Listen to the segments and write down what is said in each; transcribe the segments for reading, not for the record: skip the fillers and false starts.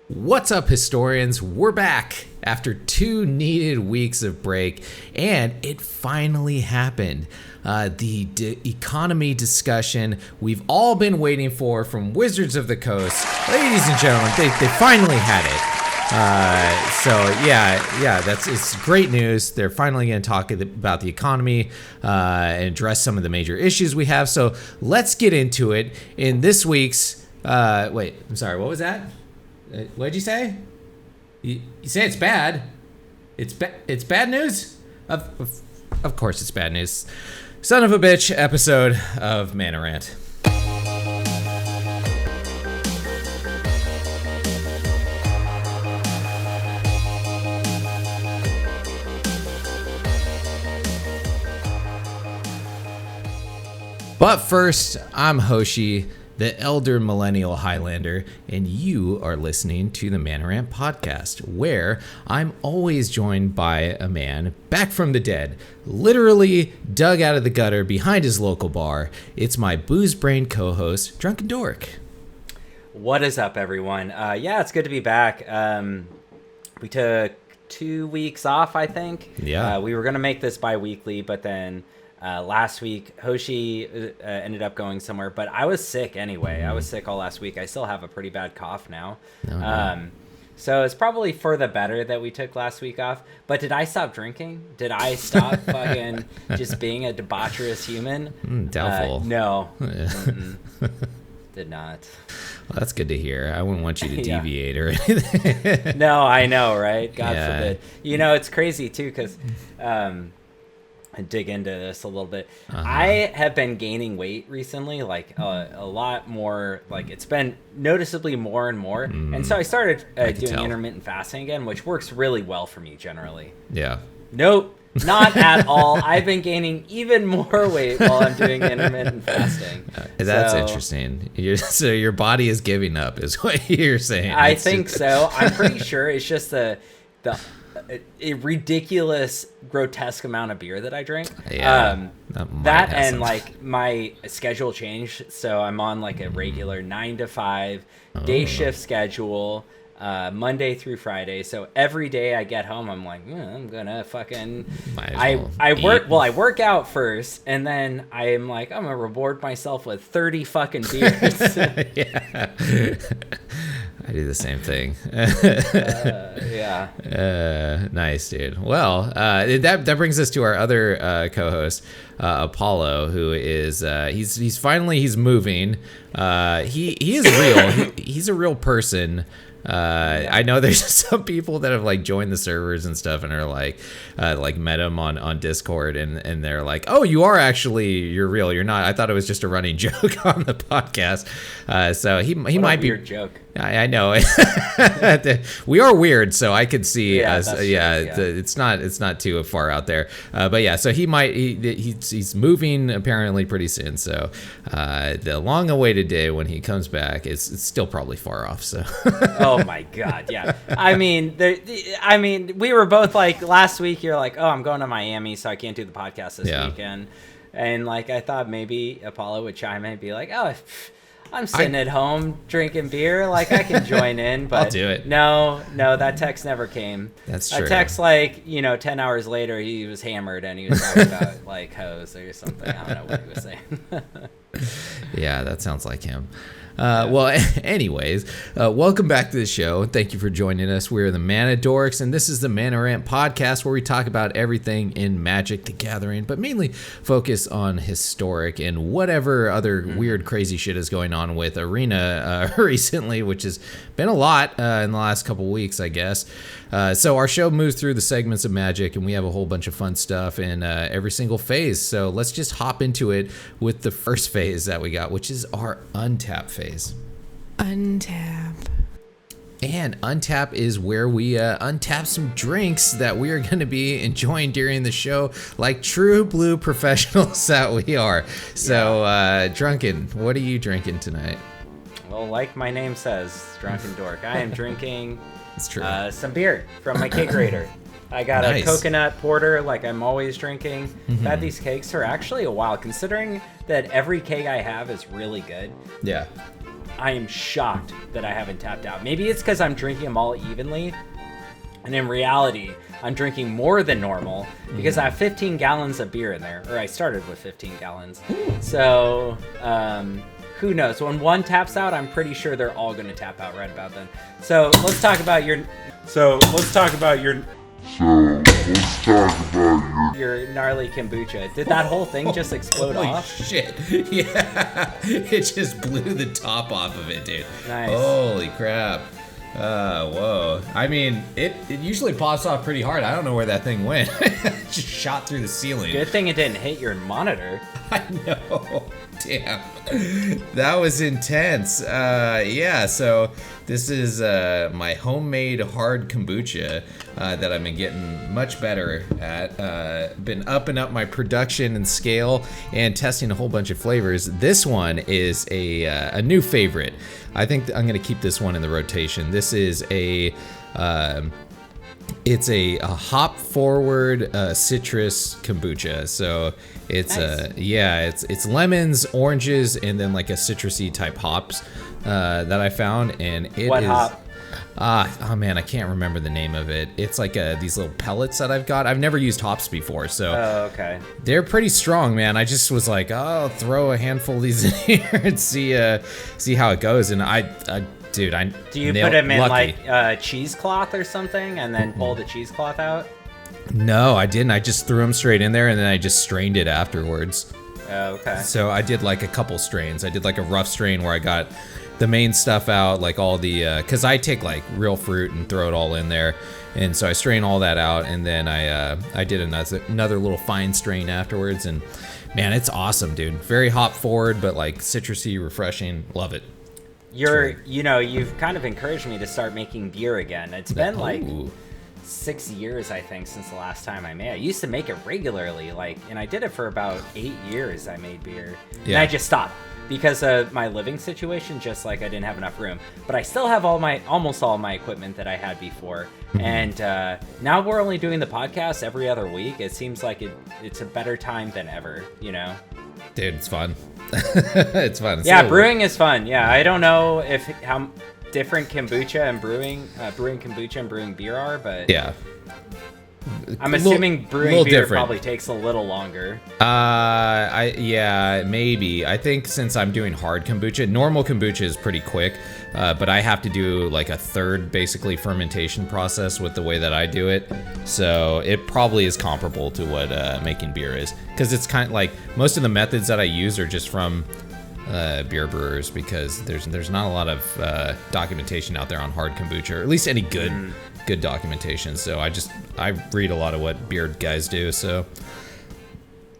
What's up, historians? We're back after 2 needed weeks of break, and it finally happened. The economy discussion we've all been waiting for from Wizards of the Coast. Ladies and gentlemen, they finally had it. It's great news. They're finally going to talk about the economy and address some of the major issues we have. So let's get into it in this week's... what was that? What did you say? You say it's bad. It's bad news? Of course it's bad news. Son of a bitch episode of Mana Rant. But first, I'm Hoshi, the elder millennial Highlander, and you are listening to the Mana Rant podcast, where I'm always joined by a man back from the dead, literally dug out of the gutter behind his local bar. It's my booze-brained co-host, Drunken Dork. What is up, everyone? It's good to be back. We took 2 weeks off, I think. Yeah. We were going to make this bi-weekly, but then... last week, Hoshi ended up going somewhere, but I was sick anyway. I was sick all last week. I still have a pretty bad cough now. So it's probably for the better that we took last week off. But did I stop drinking? Did I stop fucking just being a debaucherous human? Doubtful. No. Did not. Well, that's good to hear. I wouldn't want you to deviate or anything. No, I know, right? God forbid. You know, it's crazy, too, because... dig into this a little bit. I have been gaining weight recently, like a lot more, like it's been noticeably more and more. And so I started doing intermittent fasting again, which works really well for me generally. Yeah. Nope, not at all. I've been gaining even more weight while I'm doing intermittent fasting. That's interesting. So your body is giving up is what you're saying. I think so. I'm pretty sure it's just a ridiculous, grotesque amount of beer that I drink. That and like my schedule changed, so I'm on like a regular 9 to 5 day shift schedule, Monday through Friday. So every day I get home, I'm like, I'm gonna fucking I work out first, and then I'm like, I'm gonna reward myself with 30 fucking beers. I do the same thing. Nice, dude. Well, that brings us to our other co-host, Apollo, who is he's moving. He is real. He's a real person. I know there's some people that have like joined the servers and stuff and are like met him on Discord and they're like, oh, you're real. You're not. I thought it was just a running joke on the podcast. So he might be a weird joke. I know. We are weird, so I could see us. It's not too far out there. So he's moving apparently pretty soon. So the long-awaited day when he comes back it's still probably far off. So. Oh my God, yeah. I mean, we were both like last week. You're like, oh, I'm going to Miami, so I can't do the podcast this weekend. And like I thought maybe Apollo would chime in and be like, oh, I'm sitting at home drinking beer, like I can join in. But I'll do it. No, that text never came. That's true. A text 10 hours later, he was hammered and he was talking about like hoes or something. I don't know what he was saying. Yeah, that sounds like him. Anyways, welcome back to the show. Thank you for joining us. We're the Mana Dorks, and this is the Mana Rant podcast where we talk about everything in Magic the Gathering, but mainly focus on historic and whatever other weird, crazy shit is going on with Arena recently, which has been a lot in the last couple weeks, I guess. So our show moves through the segments of Magic, and we have a whole bunch of fun stuff in every single phase. So let's just hop into it with the first phase that we got, which is our Untap phase. Untap. And Untap is where we untap some drinks that we are going to be enjoying during the show like true blue professionals that we are. So, Drunken, what are you drinking tonight? Well, like my name says, Drunken Dork, I am drinking true. Some beer from my kegerator. I got a coconut porter like I'm always drinking. I've had these kegs for actually a while, considering that every keg I have is really good. Yeah. I am shocked that I haven't tapped out. Maybe it's because I'm drinking them all evenly, and in reality, I'm drinking more than normal because I have 15 gallons of beer in there, or I started with 15 gallons. So, who knows? When one taps out, I'm pretty sure they're all going to tap out right about then. So let's talk about your gnarly kombucha. Did that whole thing just explode off? Shit. Yeah. It just blew the top off of it, dude. Nice. Holy crap. Whoa. I mean, it usually pops off pretty hard. I don't know where that thing went. Just shot through the ceiling. Good thing it didn't hit your monitor. I know. Damn. That was intense. Yeah, so this is my homemade hard kombucha that I've been getting much better at. Been upping up my production and scale and testing a whole bunch of flavors. This one is a new favorite. I think I'm going to keep this one in the rotation. This is it's a hop forward citrus kombucha. So it's nice. It's lemons, oranges, and then like a citrusy type hops that I found, and What hop? Oh man, I can't remember the name of it. It's like these little pellets that I've got. I've never used hops before, so okay. They're pretty strong, man. I just was like, I'll throw a handful of these in here and see how it goes. And do you put them in like cheesecloth or something and then pull the cheesecloth out? No, I didn't. I just threw them straight in there and then I just strained it afterwards. Oh, okay. So I did like a couple strains. I did like a rough strain where I got the main stuff out, like all the, because I take like real fruit and throw it all in there. And so I strain all that out, and then I did another little fine strain afterwards. And man, it's awesome, dude. Very hop forward, but like citrusy, refreshing. Love it. You've kind of encouraged me to start making beer again. It's been like 6 years, I think, since the last time I made. I used to make it regularly, and I did it for about 8 years. I made beer, and I just stopped because of my living situation. Just like I didn't have enough room, but I still have almost all my equipment that I had before. And now we're only doing the podcast every other week. It seems like it's a better time than ever. Dude, it's fun. It's fun. Brewing is fun. Yeah, I don't know how different kombucha and brewing kombucha and brewing beer are, but yeah, I'm assuming brewing beer probably takes a little longer. Maybe. I think since I'm doing hard kombucha, normal kombucha is pretty quick, but I have to do like a third basically fermentation process with the way that I do it. So it probably is comparable to what making beer is, because it's kind of like most of the methods that I use are just from beer brewers, because there's not a lot of documentation out there on hard kombucha, or at least any good documentation. So I read a lot of what beer guys do. So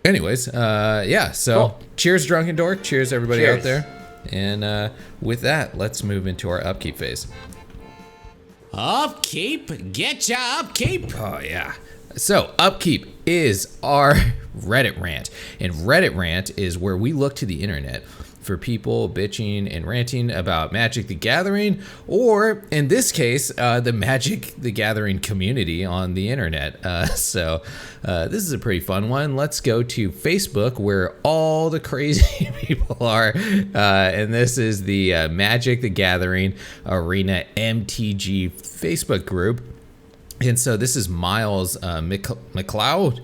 anyways, so cool. Cheers, Drunken Dork. Cheers, everybody out there. And with that, let's move into our upkeep phase. Upkeep, get ya upkeep. Oh yeah. So upkeep is our Reddit rant, and Reddit rant is where we look to the internet for people bitching and ranting about Magic the Gathering, or in this case, the Magic the Gathering community on the internet. So this is a pretty fun one. Let's go to Facebook, where all the crazy people are, and this is the Magic the Gathering Arena MTG Facebook group. And so this is Miles McLeod.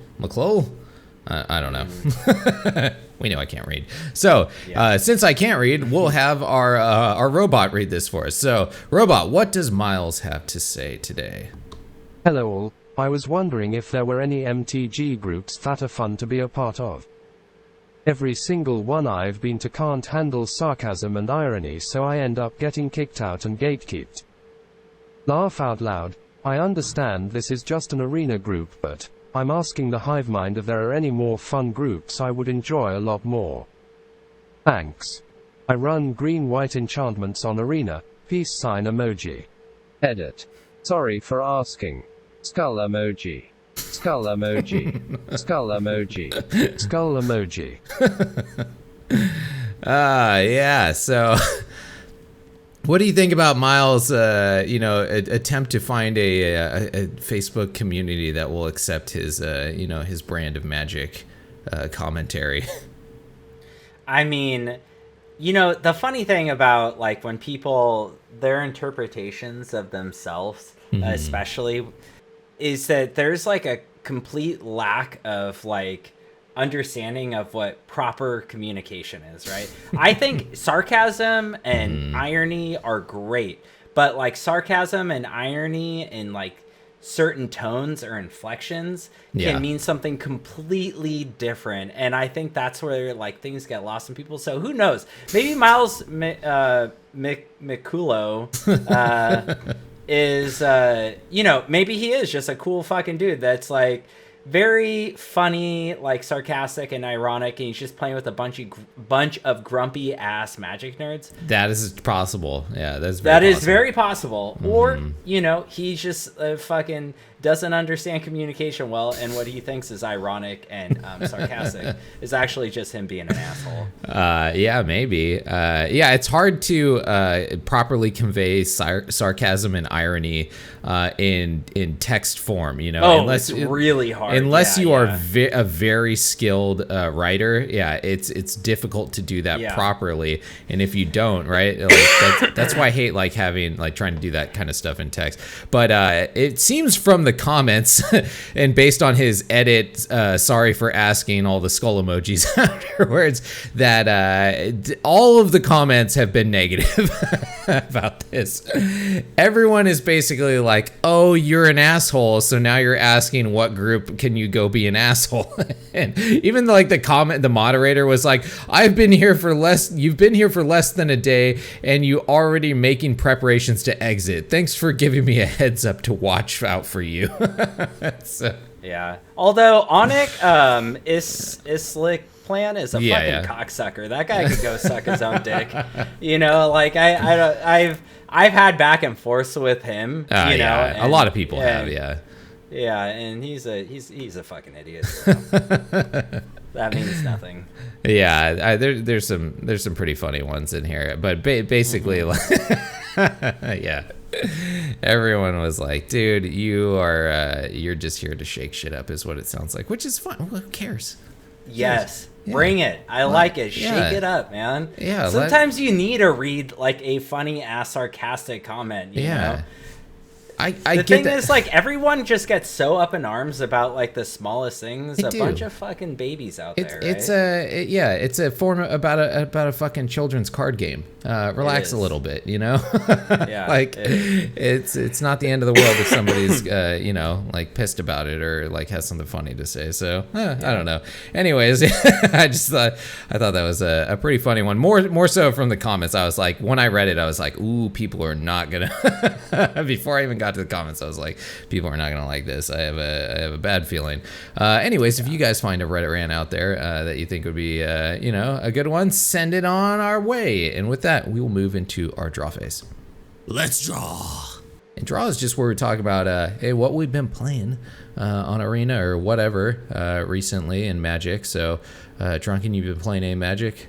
I don't know. We know I can't read. So since I can't read, we'll have our robot read this for us. So, robot, what does Miles have to say today? Hello all. I was wondering if there were any MTG groups that are fun to be a part of. Every single one I've been to can't handle sarcasm and irony, so I end up getting kicked out and gatekeeped. Laugh out loud. I understand this is just an arena group, but I'm asking the hive mind if there are any more fun groups I would enjoy a lot more. Thanks. I run green-white enchantments on arena. Peace sign emoji. Edit. Sorry for asking. Skull emoji. Skull emoji. Skull emoji. Skull emoji. Yeah, so what do you think about Miles' attempt to find a Facebook community that will accept his his brand of Magic commentary? I mean, You know, the funny thing about like when people their interpretations of themselves, especially, is that there's like a complete lack of like understanding of what proper communication is, right? I think sarcasm and irony are great, but like sarcasm and irony in like certain tones or inflections can mean something completely different, and I think that's where like things get lost in people. So who knows, maybe Miles Mikulo is you know, maybe he is just a cool fucking dude that's like very funny, like sarcastic and ironic, and he's just playing with a bunch of grumpy ass Magic nerds. That is possible. Yeah, that's very possible. Or you know, he just fucking doesn't understand communication well, and what he thinks is ironic and sarcastic is actually just him being an asshole. Yeah, maybe. Yeah, it's hard to properly convey sarcasm and irony in text form, you know. It's really hard. Unless you are a very skilled writer, it's difficult to do that properly. And if you don't, right, like that's why I hate like having like trying to do that kind of stuff in text. But it seems from the comments and based on his edit, sorry for asking, all the skull emojis afterwards, that all of the comments have been negative about this. Everyone is basically like, oh, you're an asshole, so now you're asking what group can you go be an asshole. And even like the moderator was like, you've been here for less than a day and you already making preparations to exit. Thanks for giving me a heads up to watch out for you. So. Yeah. Although Onik is slick plan is a fucking cocksucker. That guy could go suck his own dick. You know, like I've had back and forth with him. You know, and, a lot of people have. Yeah. Yeah, and he's a fucking idiot. So. That means nothing. Yeah, there's some pretty funny ones in here, but basically, yeah. Everyone was like, dude, you're just here to shake shit up is what it sounds like, which is fun. Well, who cares? Yes. Yeah. Bring it. I like it. Shake it up, man. Yeah. Sometimes you need to read like a funny ass sarcastic comment, you know? The thing is, like, everyone just gets so up in arms about like the smallest things. Bunch of fucking babies out there. It's a form about a fucking children's card game. Relax a little bit, you know. Yeah, like it's not the end of the world if somebody's you know, like pissed about it or like has something funny to say. So I don't know. Anyways, I thought that was a pretty funny one. More so from the comments. I was like, when I read it, I was like, ooh, people are not gonna. Before I even got to the comments, I was like, people are not gonna like this. I have a bad feeling. Anyways, if you guys find a Reddit rant out there that you think would be you know, a good one, send it on our way. And with that, we will move into our draw phase. Let's draw. And draw is just where we talk about hey, what we've been playing on Arena or whatever recently in Magic. So Drunken, you've been playing any Magic?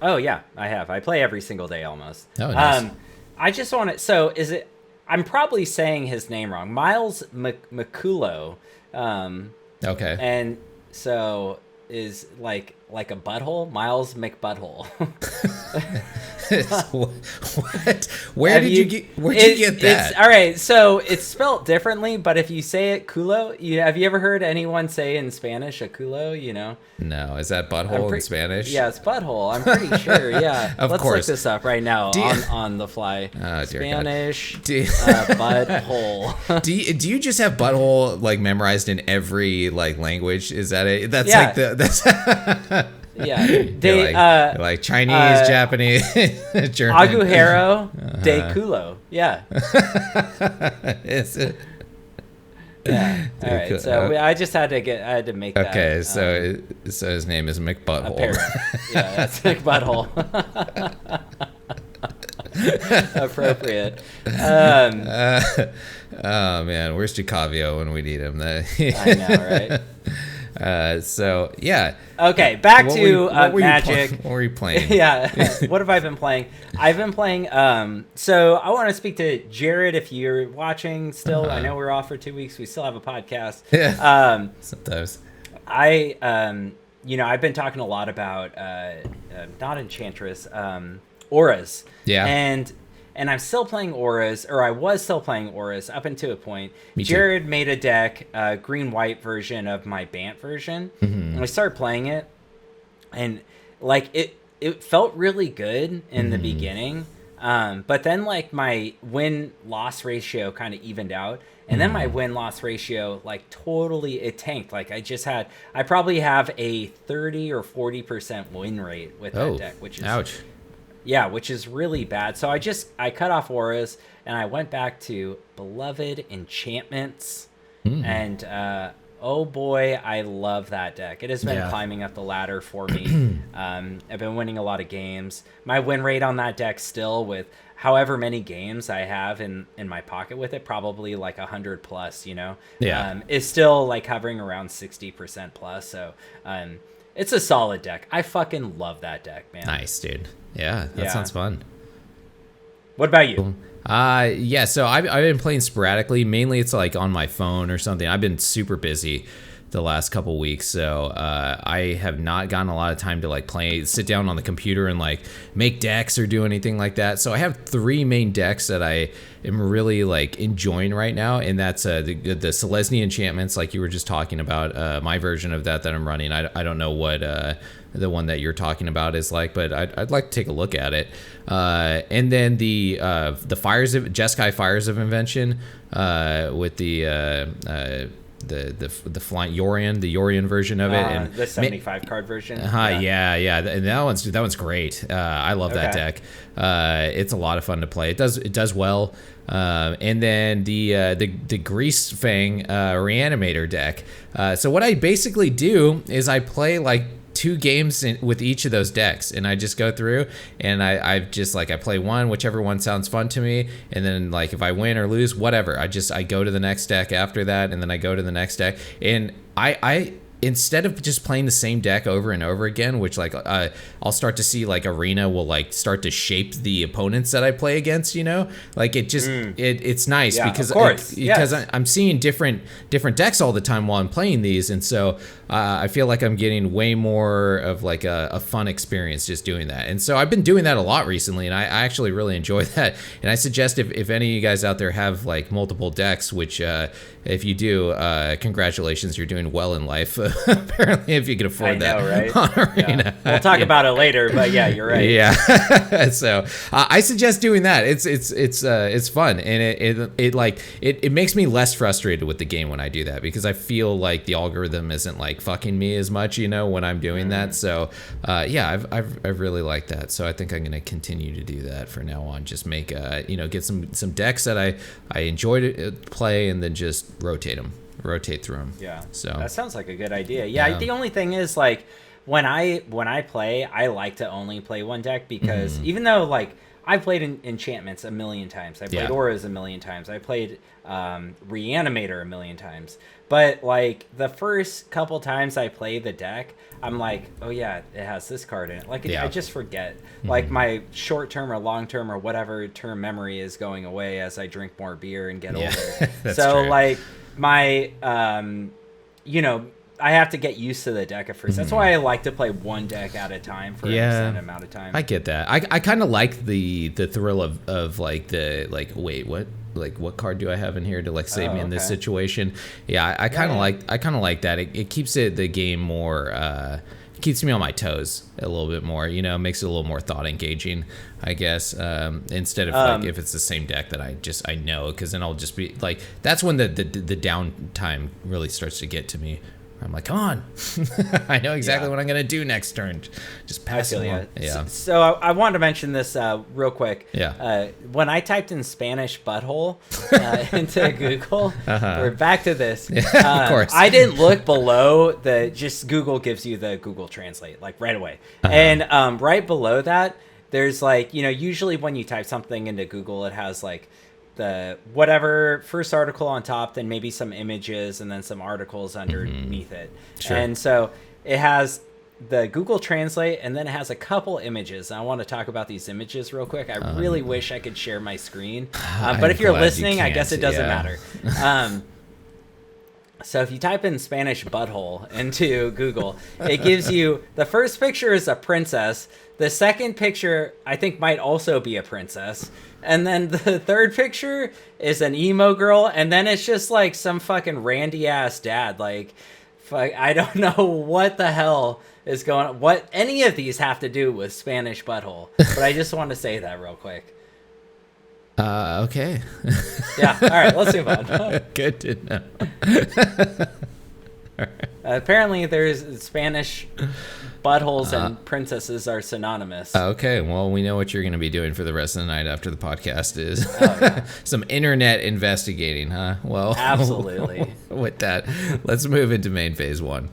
Oh yeah, I have. I play every single day almost. Oh, nice. I just want to, so is it, I'm probably saying his name wrong. Miles Mikulo. Okay. And so is like a butthole? Miles McButthole. What? Where did you get that? All right, so it's spelled differently, but if you say it culo, have you ever heard anyone say in Spanish a culo, you know? No, is that butthole in Spanish? Yeah, it's butthole. I'm pretty sure. Yeah. Of course. Let's look this up right now on the fly. Oh, Spanish butthole. Do you just have butthole like memorized in every like language? Is that it? That's like the Yeah, they like Chinese, Japanese, German. Agujero de culo. Yeah. Is it? Yeah. All right. So I just had to make that. Okay. So his name is McButthole. Yeah, that's McButthole. Appropriate. Oh man, where's Chicavio when we need him? I know, right? So yeah. Okay, back to Magic. What were you playing? Yeah. What have I been playing? I've been playing. So I want to speak to Jared if you're watching still. I know we're off for 2 weeks. We still have a podcast. Yeah. Sometimes. I've been talking a lot about not Enchantress, auras. Yeah. And I'm still playing auras, or I was still playing auras up until a point. Me too. Jared made a deck, green-white version of my Bant version, and I started playing it, and like it felt really good in the beginning, but then like my win-loss ratio kind of evened out, and then my win-loss ratio like totally it tanked. Like I probably have a 30 or 40% win rate with that deck, which is ouch. Yeah, which is really bad. So I cut off auras and I went back to beloved enchantments, and oh boy, I love that deck. It has been climbing up the ladder for me. I've been winning a lot of games. My win rate on that deck still, with however many games I have in my pocket with it, probably like 100 plus, is still like hovering around 60% plus. So it's a solid deck. I fucking love that deck, man. Nice, dude. Yeah, that sounds fun. What about you? Yeah, so I've been playing sporadically. Mainly it's like on my phone or something. I've been super busy the last couple weeks, so I have not gotten a lot of time to like sit down on the computer and like make decks or do anything like that. So I have 3 main decks that I am really like enjoying right now, and that's the Selesnya enchantments, like you were just talking about. My version of that I'm running. I don't know what the one that you're talking about is like, but I'd like to take a look at it. And then the Fires of Jeskai Fires of Invention with the flying Yorion, the Yorion version of it, and the 75 card version. Yeah, and that one's great. I love that deck. It's a lot of fun to play. It does well. And then the Grease Fang Reanimator deck. So what I basically do is I play like 2 games with each of those decks, and I just go through and I play one, whichever one sounds fun to me, and then like if I win or lose, whatever, I go to the next deck after that, and then I go to the next deck, and I instead of just playing the same deck over and over again, which like I'll start to see like Arena will like start to shape the opponents that I play against, like it just it's nice because I'm seeing different decks all the time while I'm playing these, and so I feel like I'm getting way more of like a fun experience just doing that. And so I've been doing that a lot recently, and I actually really enjoy that. And I suggest if any of you guys out there have like multiple decks, which if you do, congratulations, you're doing well in life. Apparently, if you can afford that, right? On Arena. Yeah. We'll talk about it later, but yeah, you're right. Yeah. So I suggest doing that. It's fun, and it makes me less frustrated with the game when I do that, because I feel like the algorithm isn't like fucking me as much, when I'm doing that. So I've really liked that. So I think I'm gonna continue to do that for now on. Just make get some decks that I enjoy to play, and then just rotate through them. Yeah. So that sounds like a good idea. Yeah. The only thing is like when I play, I like to only play one deck, because even though like I've played enchantments a million times, I played auras a million times, I played Reanimator a million times, but like the first couple times I play the deck, I'm like, oh yeah, it has this card in it. Like I just forget. Like my short term or long term or whatever term memory is going away as I drink more beer and get older. So true. Like my I have to get used to the deck at first. That's why I like to play one deck at a time for an extended amount of time. I get that. I kind of like the thrill of like the like, wait, what card do I have in here to like save me in this situation? Yeah, I kind of like that. It keeps the game more keeps me on my toes a little bit more, makes it a little more thought engaging, I guess, instead of like if it's the same deck that I know, because then I'll just be like, that's when the downtime really starts to get to me. I'm like, come on. I know exactly what I'm going to do next turn. Just pass it on. Yeah. So I wanted to mention this real quick. Yeah. When I typed in Spanish butthole into Google, we're back to this. Of course. I didn't look below just Google gives you the Google Translate like right away. And right below that, there's like, usually when you type something into Google, it has like the whatever first article on top, then maybe some images, and then some articles underneath it. Sure. And so it has the Google Translate, and then it has a couple images. And I want to talk about these images real quick. I really wish I could share my screen, but if you're listening, I guess it doesn't matter. So if you type in Spanish butthole into Google, it gives you, the first picture is a princess. The second picture, I think, might also be a princess. And then the third picture is an emo girl. And then it's just like some fucking randy ass dad. Like, fuck, I don't know what the hell is going on. What any of these have to do with Spanish butthole. But I just want to say that real quick. Okay. Yeah. All right. Let's move on. Good to know. Apparently, there's Spanish buttholes and princesses are synonymous. Okay. Well, we know what you're going to be doing for the rest of the night after the podcast is some internet investigating, huh? Well, absolutely. With that, let's move into main phase 1.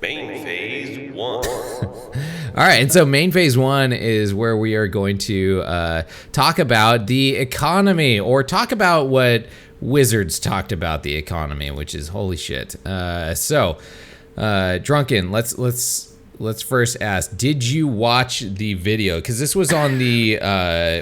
Main phase 1. All right, and so main phase 1 is where we are going to talk about the economy, or talk about what Wizards talked about the economy, which is holy shit. Drunken, let's first ask, did you watch the video? Because this was on the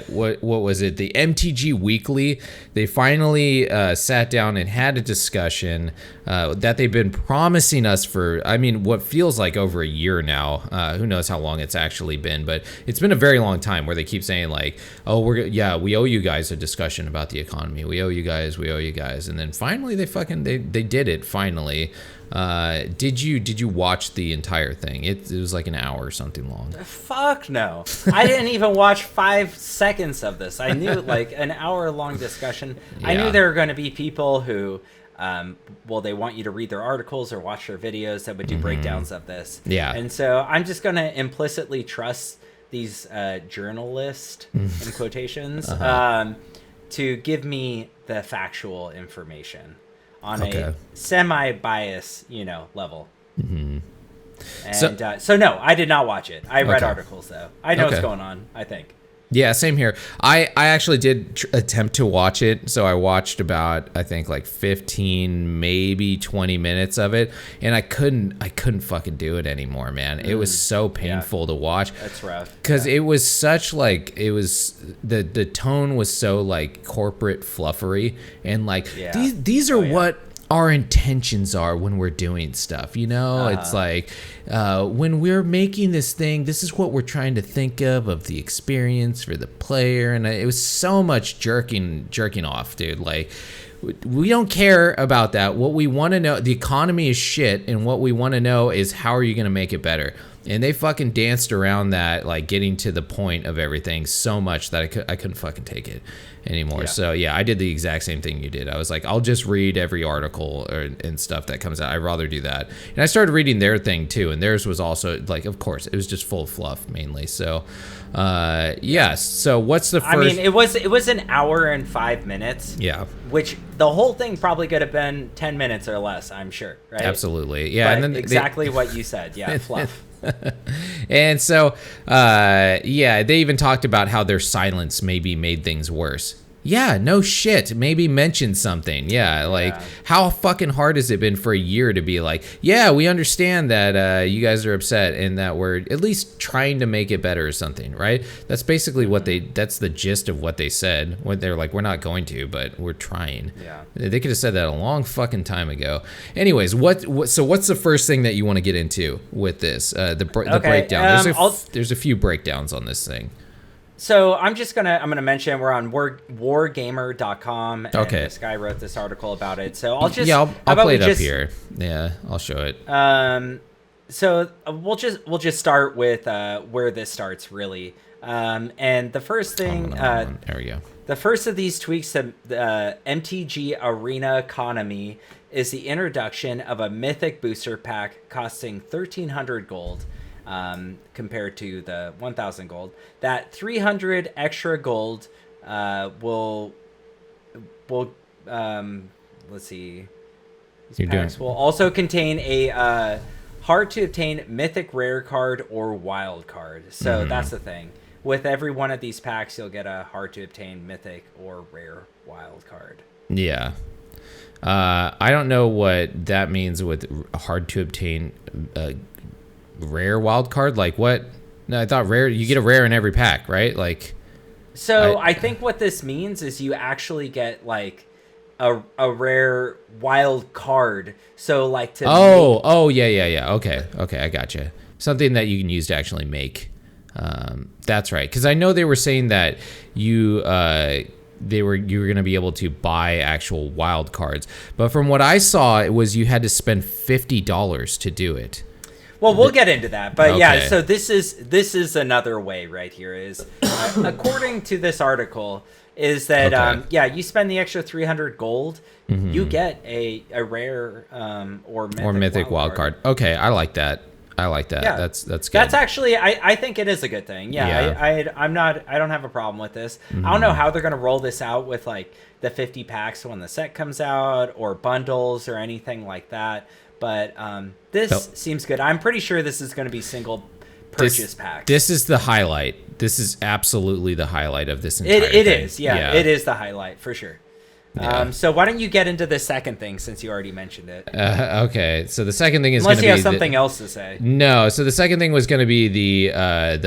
what was it, the MTG Weekly. They finally sat down and had a discussion that they've been promising us for, I mean, what feels like over a year now. Who knows how long it's actually been, but it's been a very long time where they keep saying like, oh, we owe you guys a discussion about the economy, we owe you guys, and then finally they did it finally. Did you watch the entire thing? It was like an hour or something long. Fuck no. I didn't even watch 5 seconds of this. I knew, like, an hour-long discussion. Yeah. I knew there were going to be people who, they want you to read their articles or watch their videos that would do breakdowns of this. Yeah. And so I'm just going to implicitly trust these journalists, in quotations, to give me the factual information on a semi-bias, level. Mm-hmm. And so no, I did not watch it. I read articles, though. I know what's going on, I think. Yeah, same here. I actually did attempt to watch it. So I watched about, I think, like 15, maybe 20 minutes of it. And I couldn't fucking do it anymore, man. It was so painful to watch. That's rough. Because it was such like, it was, the tone was so like corporate fluffery. And like, these are what our intentions are when we're doing stuff, it's like when we're making this thing, this is what we're trying to think of the experience for the player. And it was so much jerking off, dude. Like, we don't care about that. What we want to know, the economy is shit, and what we want to know is how are you going to make it better. And they fucking danced around that, like getting to the point of everything so much that I couldn't fucking take it anymore. Yeah. So yeah, I did the exact same thing you did. I was like, I'll just read every article and stuff that comes out. I'd rather do that. And I started reading their thing too, and theirs was also like, of course, it was just full of fluff mainly. So yes. So what's the first? I mean, it was an hour and 5 minutes. Yeah. Which the whole thing probably could have been 10 minutes or less, I'm sure. Right. Absolutely. Yeah. But and then exactly what you said. Yeah. Fluff. And so, they even talked about how their silence maybe made things worse. Yeah, no shit. Maybe mention something. Yeah, like how fucking hard has it been for a year to be like, yeah, we understand that you guys are upset and that we're at least trying to make it better or something, right? That's basically that's the gist of what they said when they're like, we're not going to, but we're trying. Yeah. They could have said that a long fucking time ago. Anyways, so what's the first thing that you want to get into with this? The breakdown. There's a few breakdowns on this thing. So I'm gonna mention we're on wargamer.com, and this guy wrote this article about it. So I'll play it up here. Yeah, I'll show it. So we'll just start with where this starts really. And the first thing, there we go. The first of these tweaks to the MTG Arena economy is the introduction of a Mythic booster pack costing 1,300 gold. Compared to the 1,000 gold, that 300 extra gold will let's see. These packs will also contain a hard to obtain mythic rare card or wild card. So that's the thing. With every one of these packs, you'll get a hard to obtain mythic or rare wild card. Yeah. I don't know what that means with hard to obtain rare wild card. Like what? No, I thought rare, you get a rare in every pack, right? Like, so I think what this means is you actually get like a rare wild card. So like to yeah. Okay, I gotcha. Something that you can use to actually make. That's right. Because I know they were saying that you were going to be able to buy actual wild cards, but from what I saw, it was you had to spend $50 to do it. Well, we'll get into that, but yeah. So this is another way right here. Is according to this article, is that you spend the extra 300 gold, you get a rare or mythic wild card. Okay, I like that. Yeah. That's good. That's actually I think it is a good thing. I don't have a problem with this. I don't know how they're gonna roll this out with like the 50 packs when the set comes out or bundles or anything like that. But this seems good. I'm pretty sure this is going to be single purchase packs. This is the highlight. This is absolutely the highlight of this entire thing. It is. It is the highlight for sure. Yeah. So why don't you get into the second thing since you already mentioned it? Okay. So the second thing is going to be... Unless you have something else to say. No. So the second thing was going to be the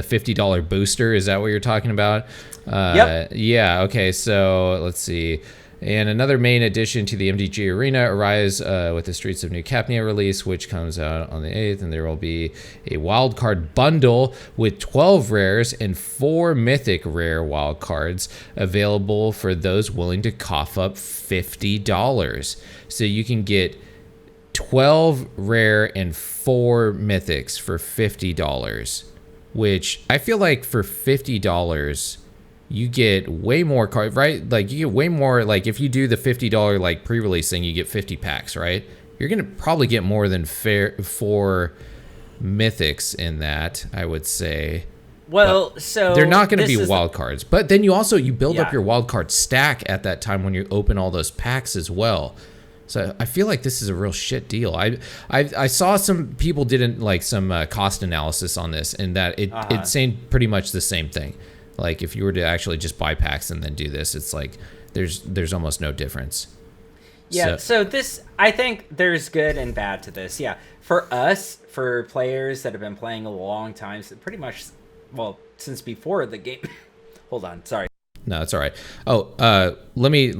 $50 booster. Is that what you're talking about? Yep. Yeah. Okay. So let's see. And another main addition to the MTG Arena arrives with the Streets of New Capnia release, which comes out on the 8th, and there will be a wildcard bundle with 12 rares and 4 mythic rare wildcards available for those willing to cough up $50. So you can get 12 rare and 4 mythics for $50, which I feel like for $50... you get way more cards, right? Like you get way more, like if you do the $50 like pre-release thing, you get 50 packs, right? You're going to probably get more than 4 mythics in that, I would say. Well, but so they're not going to be wild cards, but then you build up your wild card stack at that time when you open all those packs as well. So I feel like this is a real shit deal. I saw some people did like some cost analysis on this, and that it's saying pretty much the same thing. Like if you were to actually just buy packs and then do this, it's like there's almost no difference. Yeah, so this, I think there's good and bad to this. Yeah, for us, for players that have been playing a long time, so pretty much, well, since before the game. Hold on, sorry. No, it's all right. Oh, let me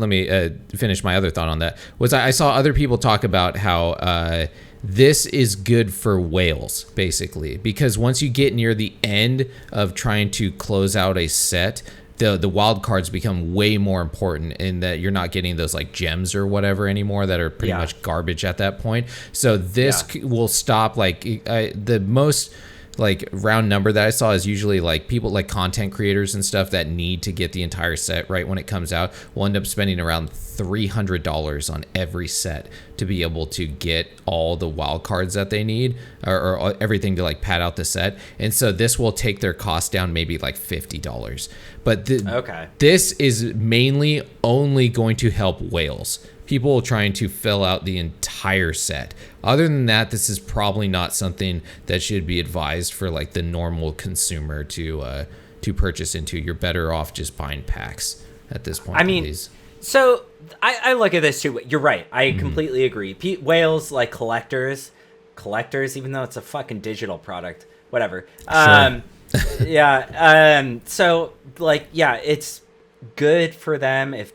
finish my other thought on that. I saw other people talk about how this is good for whales, basically, because once you get near the end of trying to close out a set, the wild cards become way more important in that you're not getting those like gems or whatever anymore that are pretty much garbage at that point. So this will stop like the most like round number that I saw is usually like people like content creators and stuff that need to get the entire set right when it comes out will end up spending around $300 on every set to be able to get all the wild cards that they need or everything to like pad out the set. And so this will take their cost down maybe like $50. But this is mainly only going to help whales. People trying to fill out the entire set. Other than that, this is probably not something that should be advised for like the normal consumer to purchase into. You're better off just buying packs at this point. I mean, so I look at this too. You're right. I completely agree. Whales like collectors, even though it's a fucking digital product, whatever. Sure. So like, yeah, it's good for them if,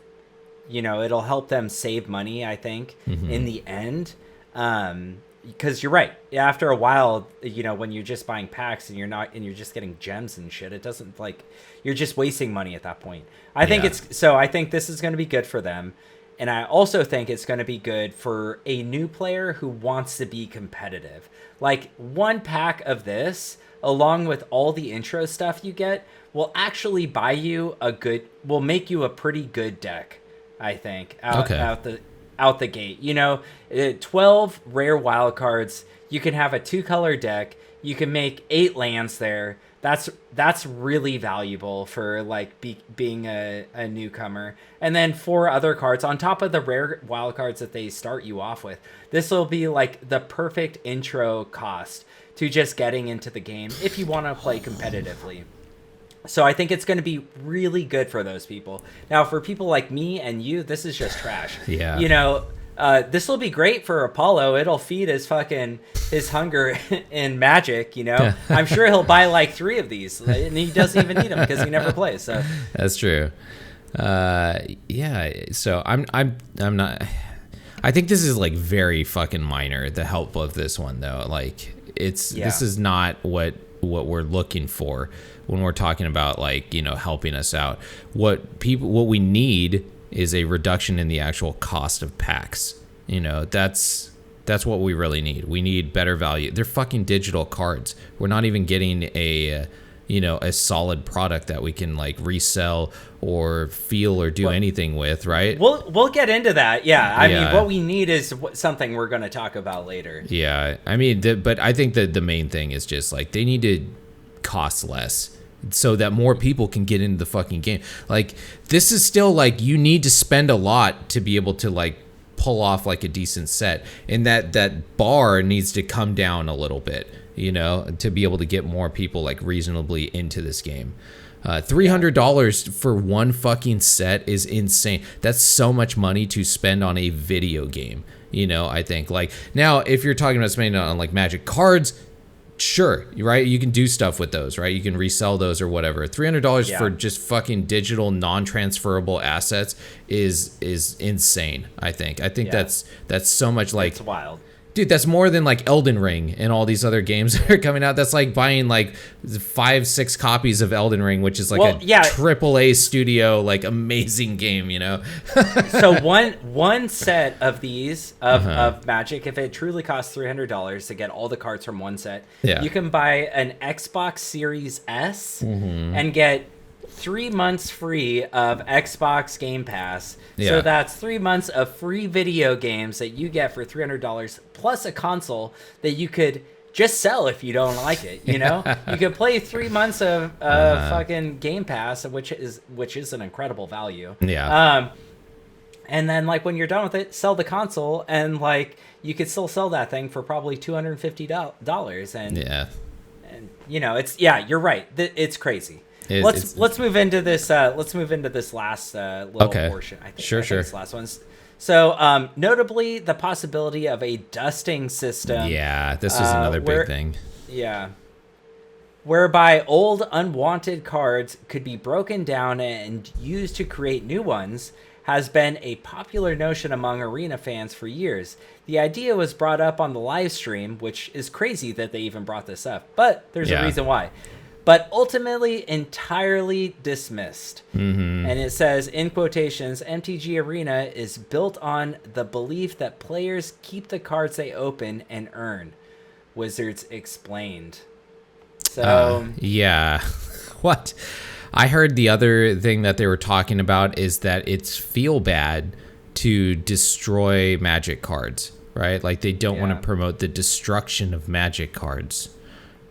you know, it'll help them save money, I think, in the end. Because you're right. After a while, you know, when you're just buying packs and you're just getting gems and shit, it doesn't like, you're just wasting money at that point. I think I think this is going to be good for them. And I also think it's going to be good for a new player who wants to be competitive. Like one pack of this, along with all the intro stuff you get, will actually buy you will make you a pretty good deck. I think out the gate, you know, 12 rare wild cards. You can have a 2-color deck. You can make 8 lands there. That's really valuable for like being a newcomer. And then 4 other cards on top of the rare wild cards that they start you off with. This will be like the perfect intro cost to just getting into the game if you want to play competitively. So I think it's going to be really good for those people. Now, for people like me and you, this is just trash. Yeah. You know, this will be great for Apollo. It'll feed his hunger in Magic, you know. I'm sure he'll buy like 3 of these, and he doesn't even need them because he never plays. So that's true. Yeah. So I'm not. I think this is like very fucking minor. The help of this one though, like this is not what we're looking for when we're talking about like, you know, helping us out. What we need is a reduction in the actual cost of packs. You know, that's what we really need. We need better value. They're fucking digital cards. We're not even getting a solid product that we can like resell or feel or do anything with, right? We'll get into that. Yeah. I mean, what we need is something we're going to talk about later. Yeah. I mean, but I think that the main thing is just like they need to cost less so that more people can get into the fucking game. Like this is still like you need to spend a lot to be able to like pull off like a decent set, and that bar needs to come down a little bit, you know, to be able to get more people like reasonably into this game. $300 for one fucking set is insane. That's so much money to spend on a video game, you know. I think like now if you're talking about spending on like Magic cards, sure, right, you can do stuff with those, right? You can resell those or whatever. $300 for just fucking digital non-transferable assets is insane. I think that's so much. Like, it's wild, dude. That's more than like Elden Ring and all these other games that are coming out. That's like buying like 5-6 copies of Elden Ring, which is like AAA studio like amazing game, you know. So one set of these of Magic, if it truly costs $300 to get all the cards from one set, you can buy an Xbox Series S and get 3 months free of Xbox Game Pass. So that's 3 months of free video games that you get for $300 plus a console that you could just sell if you don't like it, you know. You could play 3 months of fucking Game Pass, which is an incredible value. And then like when you're done with it, sell the console, and like you could still sell that thing for probably $250. And and you know, it's you're right. It's crazy. Let's move into this. Let's move into this last little portion. I think. Sure. This last one's. So, notably, the possibility of a dusting system. Yeah, this is another big thing. Yeah. Whereby old, unwanted cards could be broken down and used to create new ones has been a popular notion among Arena fans for years. The idea was brought up on the live stream, which is crazy that they even brought this up, but there's a reason why. But ultimately entirely dismissed. And it says, in quotations, MTG Arena is built on the belief that players keep the cards they open and earn. Wizards explained. So what? I heard the other thing that they were talking about is that it's feel bad to destroy Magic cards, right? Like they don't want to promote the destruction of Magic cards.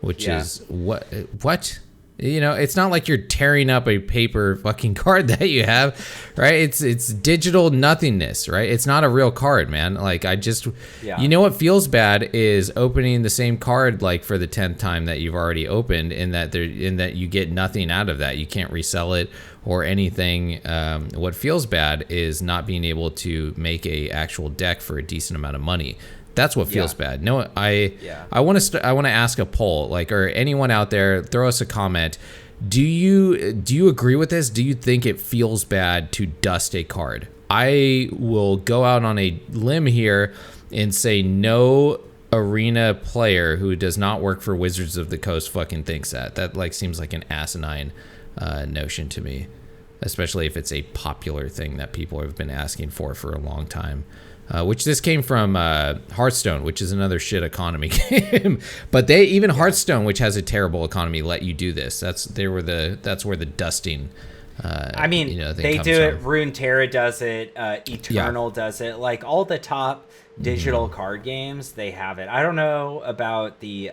Which is what? You know, it's not like you're tearing up a paper fucking card that you have, right? It's digital nothingness, right? It's not a real card, man. Like you know what feels bad is opening the same card like for the 10th time that you've already opened, in that you get nothing out of that. You can't resell it or anything. What feels bad is not being able to make a actual deck for a decent amount of money. That's what feels bad. No, I want to ask a poll, like, or anyone out there, throw us a comment. Do you agree with this? Do you think it feels bad to dust a card? I will go out on a limb here and say no Arena player who does not work for Wizards of the Coast fucking thinks that. That like seems like an asinine notion to me, especially if it's a popular thing that people have been asking for a long time. Which this came from Hearthstone, which is another shit economy game. But Hearthstone, which has a terrible economy, let you do this. That's where the dusting. I mean, they do it. Runeterra does it. Eternal does it. Like all the top digital card games, they have it. I don't know about the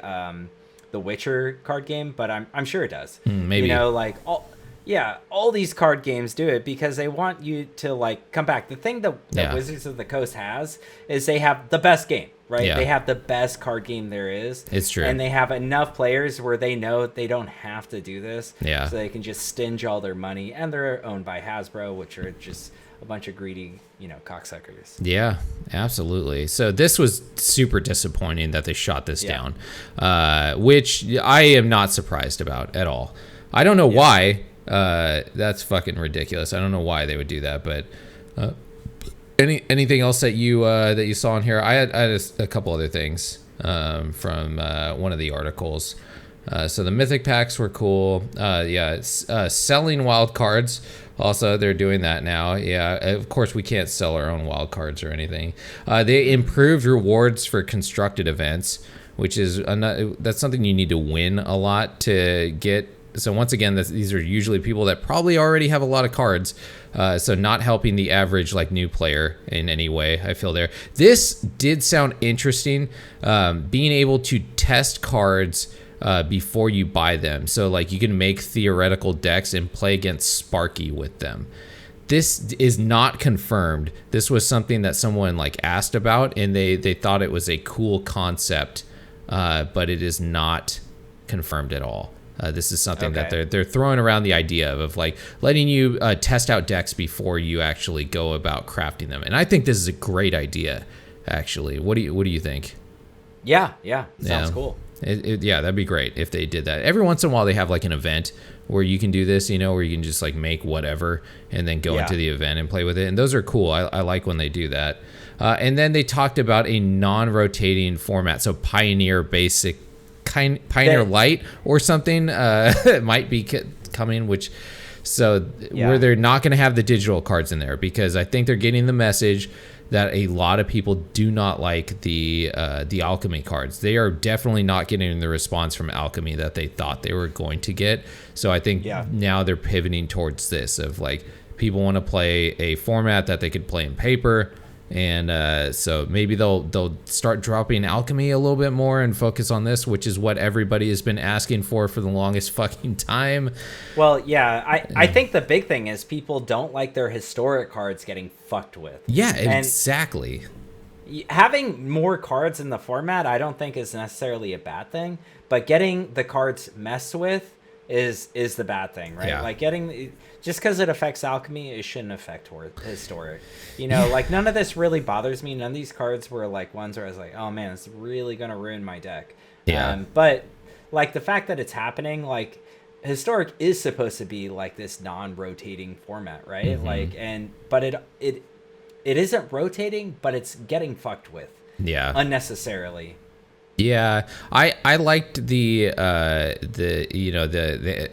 Witcher card game, but I'm sure it does. Maybe, you know, like all these card games do it because they want you to like come back. The thing that Wizards of the Coast has is they have the best game, right? They have the best card game there is. It's true. And they have enough players where they know they don't have to do this. So they can just stinge all their money, and they're owned by Hasbro, which are just a bunch of greedy, cocksuckers. Yeah, absolutely. So this was super disappointing that they shot this down, which I am not surprised about at all. I don't know why. That's fucking ridiculous. I don't know why they would do that, but anything else that you saw in here? I had a couple other things from one of the articles. So the mythic packs were cool. Selling wild cards. Also, they're doing that now. Yeah, of course, we can't sell our own wild cards or anything. They improved rewards for constructed events, which is that's something you need to win a lot to get. So once again, these are usually people that probably already have a lot of cards. So not helping the average like new player in any way, I feel there. This did sound interesting. Being able to test cards before you buy them. So like you can make theoretical decks and play against Sparky with them. This is not confirmed. This was something that someone like asked about, and they thought it was a cool concept, but it is not confirmed at all. This is something that they're throwing around the idea of like letting you test out decks before you actually go about crafting them. And I think this is a great idea, actually. What do you think? Yeah, sounds cool. That'd be great if they did that. Every once in a while, they have like an event where you can do this, where you can just like make whatever and then go into the event and play with it. And those are cool. I like when they do that. And then they talked about a non-rotating format. So Pioneer Basic, Pioneer Light or something might be coming, where they're not going to have the digital cards in there, because I think they're getting the message that a lot of people do not like the Alchemy cards. They are definitely not getting the response from Alchemy that they thought they were going to get. So I think now they're pivoting towards this of like people want to play a format that they could play in paper. And so maybe they'll start dropping Alchemy a little bit more and focus on this, which is what everybody has been asking for the longest fucking time. Well, yeah, I think the big thing is people don't like their historic cards getting fucked with. Yeah, exactly. Having more cards in the format, I don't think is necessarily a bad thing, but getting the cards messed with is the bad thing, right? Yeah. Like just because it affects Alchemy, it shouldn't affect historic. Like none of this really bothers me. None of these cards were like ones where I was like, oh man, it's really gonna ruin my deck. Yeah. But like the fact that it's happening, like historic is supposed to be like this non-rotating format, right? Mm-hmm. But it isn't rotating, but it's getting fucked with. Yeah. Unnecessarily. Yeah, I liked the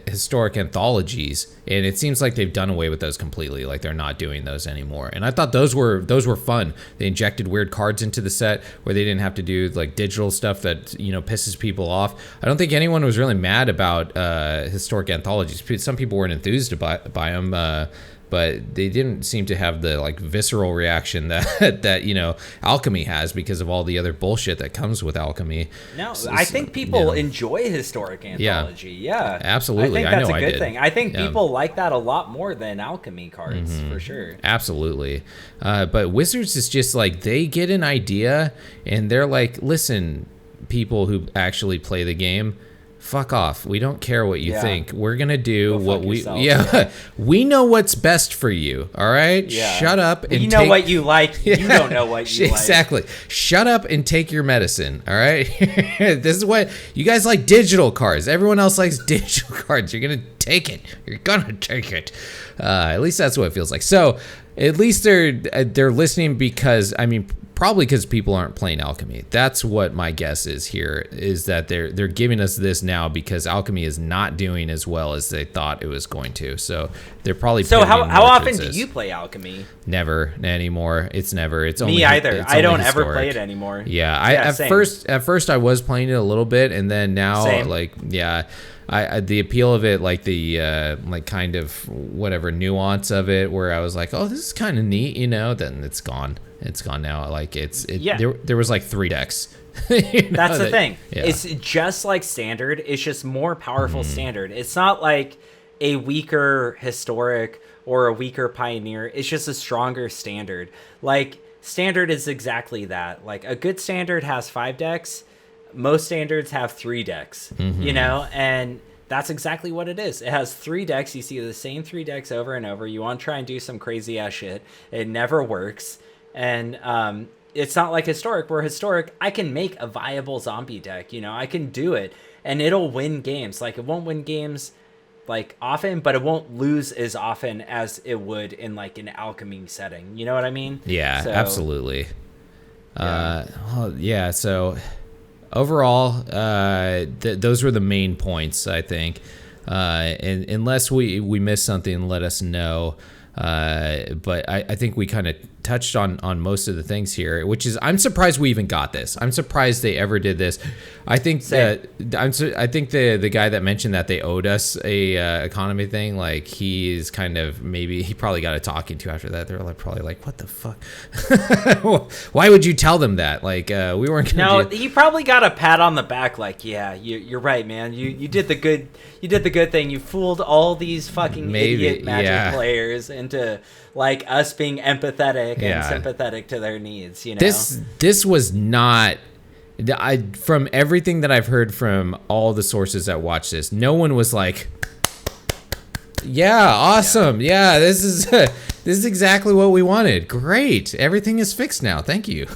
historic anthologies, and it seems like they've done away with those completely. Like they're not doing those anymore. And I thought those were fun. They injected weird cards into the set where they didn't have to do like digital stuff that pisses people off. I don't think anyone was really mad about historic anthologies. Some people weren't enthused by them. But they didn't seem to have the like visceral reaction that Alchemy has because of all the other bullshit that comes with Alchemy. No, I think people enjoy historic anthology. Yeah, absolutely. I think that's a good thing. I think people like that a lot more than Alchemy cards for sure. Absolutely. But Wizards is just like they get an idea and they're like, listen, people who actually play the game, fuck off. We don't care what you think. We're going to do what we... Yourself. Yeah. We know what's best for you, all right? Yeah. Shut up and you know what you like. You don't know what you like. Exactly. Shut up and take your medicine, all right? This is what... You guys like digital cards. Everyone else likes digital cards. You're going to take it. You're going to take it. At least that's what it feels like. So at least they're listening because, probably because people aren't playing Alchemy. That's what my guess is here, is that they're giving us this now because Alchemy is not doing as well as they thought it was going to. So they're probably... So how often do you play Alchemy? Never anymore. It's never. It's only me either. It's I don't historic. ever play it anymore. Yeah, at first I was playing it a little bit, and then now I the appeal of it, like the like kind of whatever nuance of it, where I was like, oh, this is kind of neat, then it's gone. It's gone now. Like there was like 3 decks. That's the thing. Yeah. It's just like standard. It's just more powerful standard. It's not like a weaker historic or a weaker pioneer. It's just a stronger standard. Like standard is exactly that. Like a good standard has 5 decks. Most standards have 3 decks, and that's exactly what it is. It has 3 decks. You see the same 3 decks over and over. You want to try and do some crazy ass shit. It never works. And it's not like historic, where historic, I can make a viable zombie deck. I can do it and it'll win games. Like it won't win games like often, but it won't lose as often as it would in like an alchemy setting. You know what I mean? Yeah, so, absolutely. Yeah. So overall, those were the main points, I think. And unless we missed something, let us know. But I think we kind of touched on most of the things here, which is, I'm surprised we even got this. I'm surprised they ever did this. I think I think the guy that mentioned that they owed us a economy thing, like he's kind of, maybe he probably got a talking to after that. They're like, probably like, what the fuck? Why would you tell them that? Like, we weren't gonna he probably got a pat on the back, like, yeah, you're right, man. You did the good thing. You fooled all these fuking idiot Magic players into like us being empathetic and sympathetic to their needs. You know, this was not. From everything that I've heard from all the sources that watch this, no one was like, yeah, awesome, yeah, this is exactly what we wanted. Great, everything is fixed now. Thank you.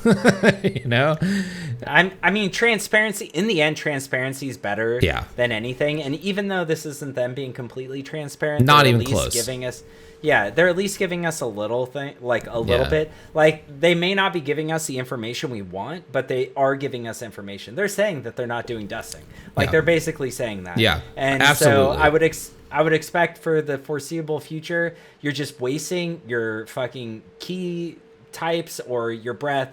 You know, I mean, transparency. In the end, transparency is better than anything. And even though this isn't them being completely transparent, not even close. They're at least giving us a little thing, like a little bit. Like, they may not be giving us the information we want, but they are giving us information. They're saying that they're not doing dusting. Like, they're basically saying that. Yeah, and absolutely. so I would expect for the foreseeable future, you're just wasting your fucking key types or your breath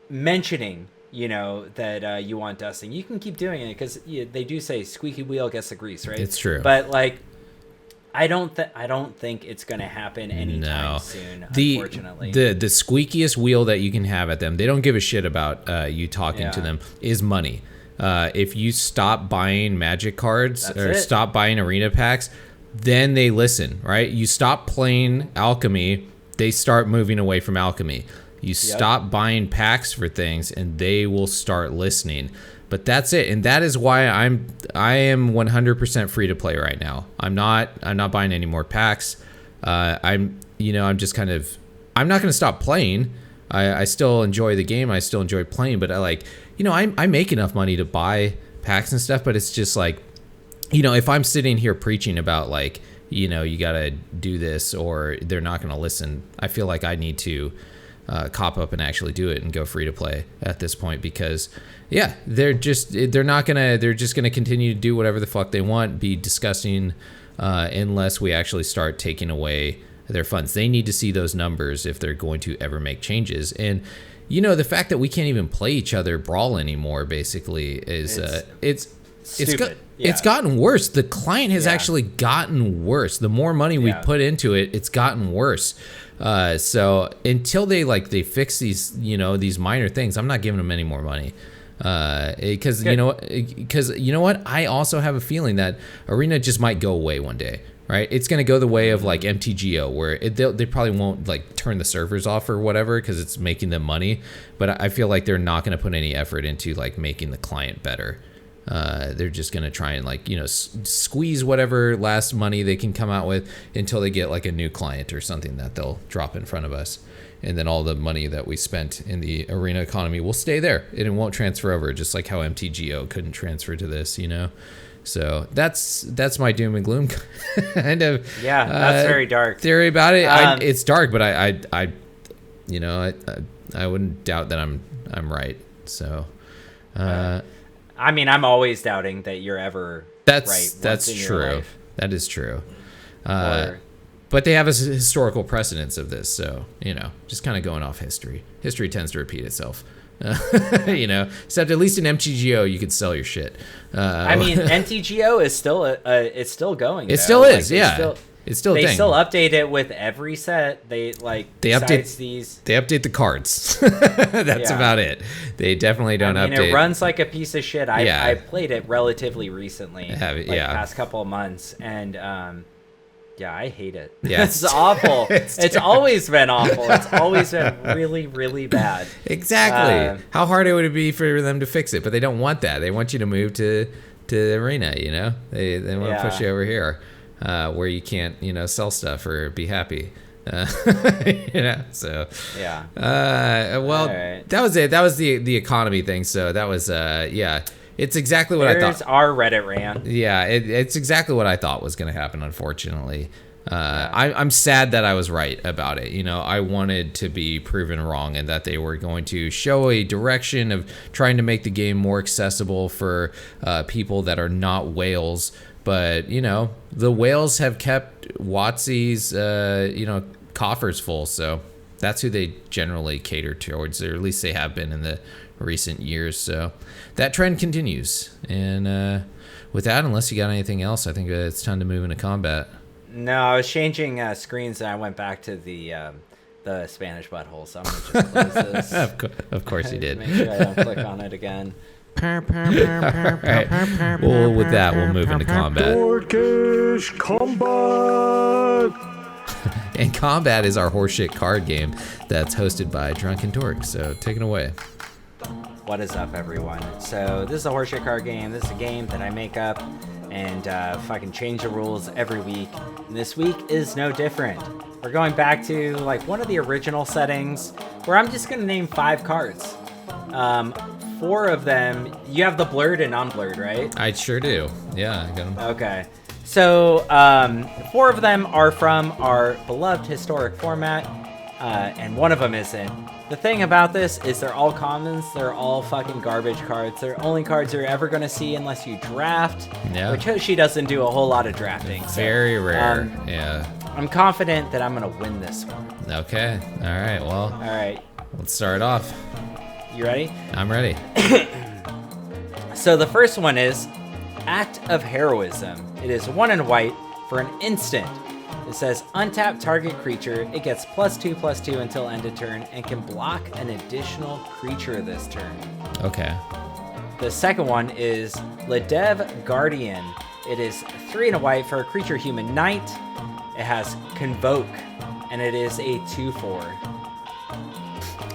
mentioning, you know, that you want dusting. You can keep doing it because they do say squeaky wheel gets the grease, right? It's true. But like, I don't think it's going to happen anytime soon, unfortunately. The squeakiest wheel that you can have at them, they don't give a shit about you talking to them, is money. If you stop buying Magic cards stop buying arena packs, then they listen, right? You stop playing Alchemy, they start moving away from Alchemy. You stop buying packs for things, and they will start listening. But that's it, and that is why I am 100% free to play right now. I'm not buying any more packs. I'm just kind of, I'm not going to stop playing. I still enjoy the game. I still enjoy playing, but I make enough money to buy packs and stuff. But it's just like, if I'm sitting here preaching about like, you got to do this or they're not going to listen, I feel like I need to cop up and actually do it and go free to play at this point, because they're just gonna continue to do whatever the fuck they want, be disgusting, unless we actually start taking away their funds. They need to see those numbers if they're going to ever make changes. And the fact that we can't even play each other brawl anymore basically is it's stupid. It's gotten worse. The client has actually gotten worse. The more money we put into it, it's gotten worse. So until they fix these these minor things, I'm not giving them any more money. Because you know what, I also have a feeling that Arena just might go away one day, right? It's going to go the way of like MTGO, where they probably won't like turn the servers off or whatever because it's making them money, but I feel like they're not going to put any effort into like making the client better. They're just going to try and squeeze whatever last money they can come out with until they get like a new client or something that they'll drop in front of us. And then all the money that we spent in the arena economy will stay there and it won't transfer over, just like how MTGO couldn't transfer to this, So that's my doom and gloom kind of. Yeah, that's very dark theory about it. It's dark, but I wouldn't doubt that I'm right. So. I mean, I'm always doubting that you're ever right. That's true. That is true. But they have a historical precedence of this, so just kind of going off history. History tends to repeat itself. Except at least in MTGO you can sell your shit. I mean, MTGO is still it's still going. It still is, It's still a thing. They still update it with every set. They update the cards. That's about it. They definitely don't update. It runs like a piece of shit. I played it relatively recently, past couple of months, and I hate it. Yeah, it's awful. It's always been awful. It's always been really, really bad. Exactly. How hard it would be for them to fix it, but they don't want that. They want you to move to the arena. They want to push you over here. Where you can't, sell stuff or be happy, so. Yeah. Well, right. That was it. That was the economy thing. So that was, It's exactly what I thought. There's our Reddit rant. Yeah, it's exactly what I thought was going to happen, unfortunately. I'm sad that I was right about it. You know, I wanted to be proven wrong and that they were going to show a direction of trying to make the game more accessible for people that are not whales. But, you know, the whales have kept WOTC's, coffers full. So that's who they generally cater towards, or at least they have been in the recent years. So that trend continues. And with that, unless you got anything else, I think it's time to move into combat. No, I was changing screens and I went back to the Spanish butthole, so I'm going to just close this. Of course you did. Make sure I don't click on it again. All right. Well, with that, we'll move into combat. Dorkish combat! And combat is our horseshit card game that's hosted by Drunken Dork. So take it away. What is up, everyone? So this is a horseshit card game. This is a game that I make up and fucking change the rules every week. And this week is no different. We're going back to like one of the original settings where I'm just gonna name 5 cards. 4 of them, you have the blurred and unblurred, right? I sure do. Yeah, I got them. Okay. So 4 of them are from our beloved historic format, and one of them isn't. The thing about this is they're all commons. They're all fucking garbage cards. They're only cards you're ever going to see unless you draft, which Hoshi doesn't do a whole lot of drafting. Very rare, yeah. I'm confident that I'm going to win this one. Okay, all right, well. All right. Let's start off. You ready? I'm ready. So the first one is Act of Heroism. It is 1 and white for an instant. It says, untap target creature. It gets +2/+2 until end of turn and can block an additional creature this turn. Okay. The second one is Ledev Guardian. It is 3 and a white for a creature human knight. It has Convoke, and it is a 2/4.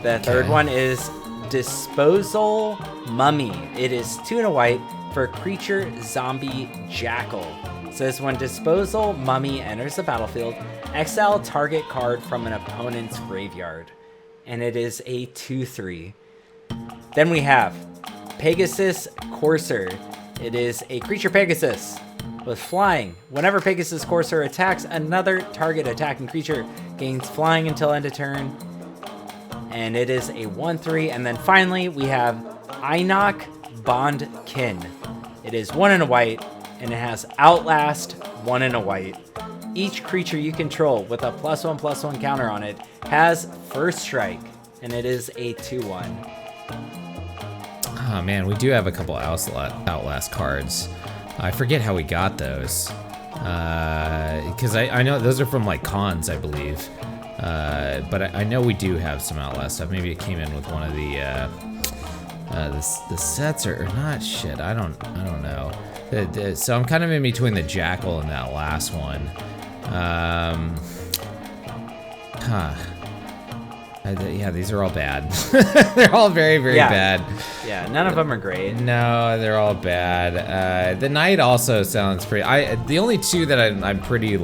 The third one is Disposal Mummy. It is 2 and a white for a creature zombie jackal. It says when Disposal Mummy enters the battlefield, exile target card from an opponent's graveyard. And it is a 2/3. Then we have Pegasus Courser. It is a creature Pegasus with flying. Whenever Pegasus Courser attacks, another target attacking creature gains flying until end of turn. And it is a 1/3. And then finally, we have Einok Bondkin. It is 1 and a white, and it has Outlast, 1 and a white. Each creature you control with a +1/+1 counter on it has First Strike, and it is a 2/1. Oh man, we do have a couple Outlast cards. I forget how we got those. Because I know those are from like cons, I believe. But I know we do have some Outlast stuff. Maybe it came in with one of the sets or not. Shit, I don't know. So I'm kind of in between the Jackal and that last one. Yeah, these are all bad. They're all very, very bad. Yeah, none of them are great. No, they're all bad. The Knight also sounds pretty. The only 2 that I'm pretty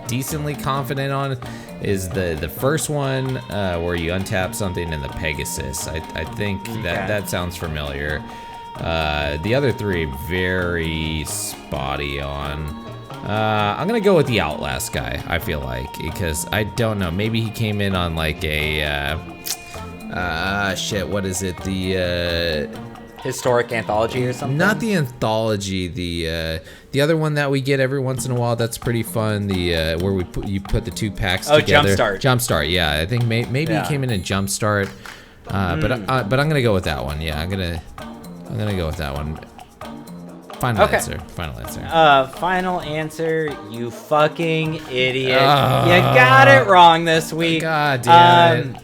decently confident on is the first one where you untap something, and the Pegasus. I think that sounds familiar. The other 3 very spotty on. I'm gonna go with the Outlast guy, I feel like, because I don't know, maybe he came in on like a what is it, the Historic Anthology or something? Not the Anthology, the other one that we get every once in a while that's pretty fun, the where you put the 2 packs together. Jumpstart, yeah, I think maybe he came in Jumpstart, but I'm gonna go with that one. Yeah, I'm gonna go with that one. Final answer. Final answer, you fucking idiot. You got it wrong this week. God damn it.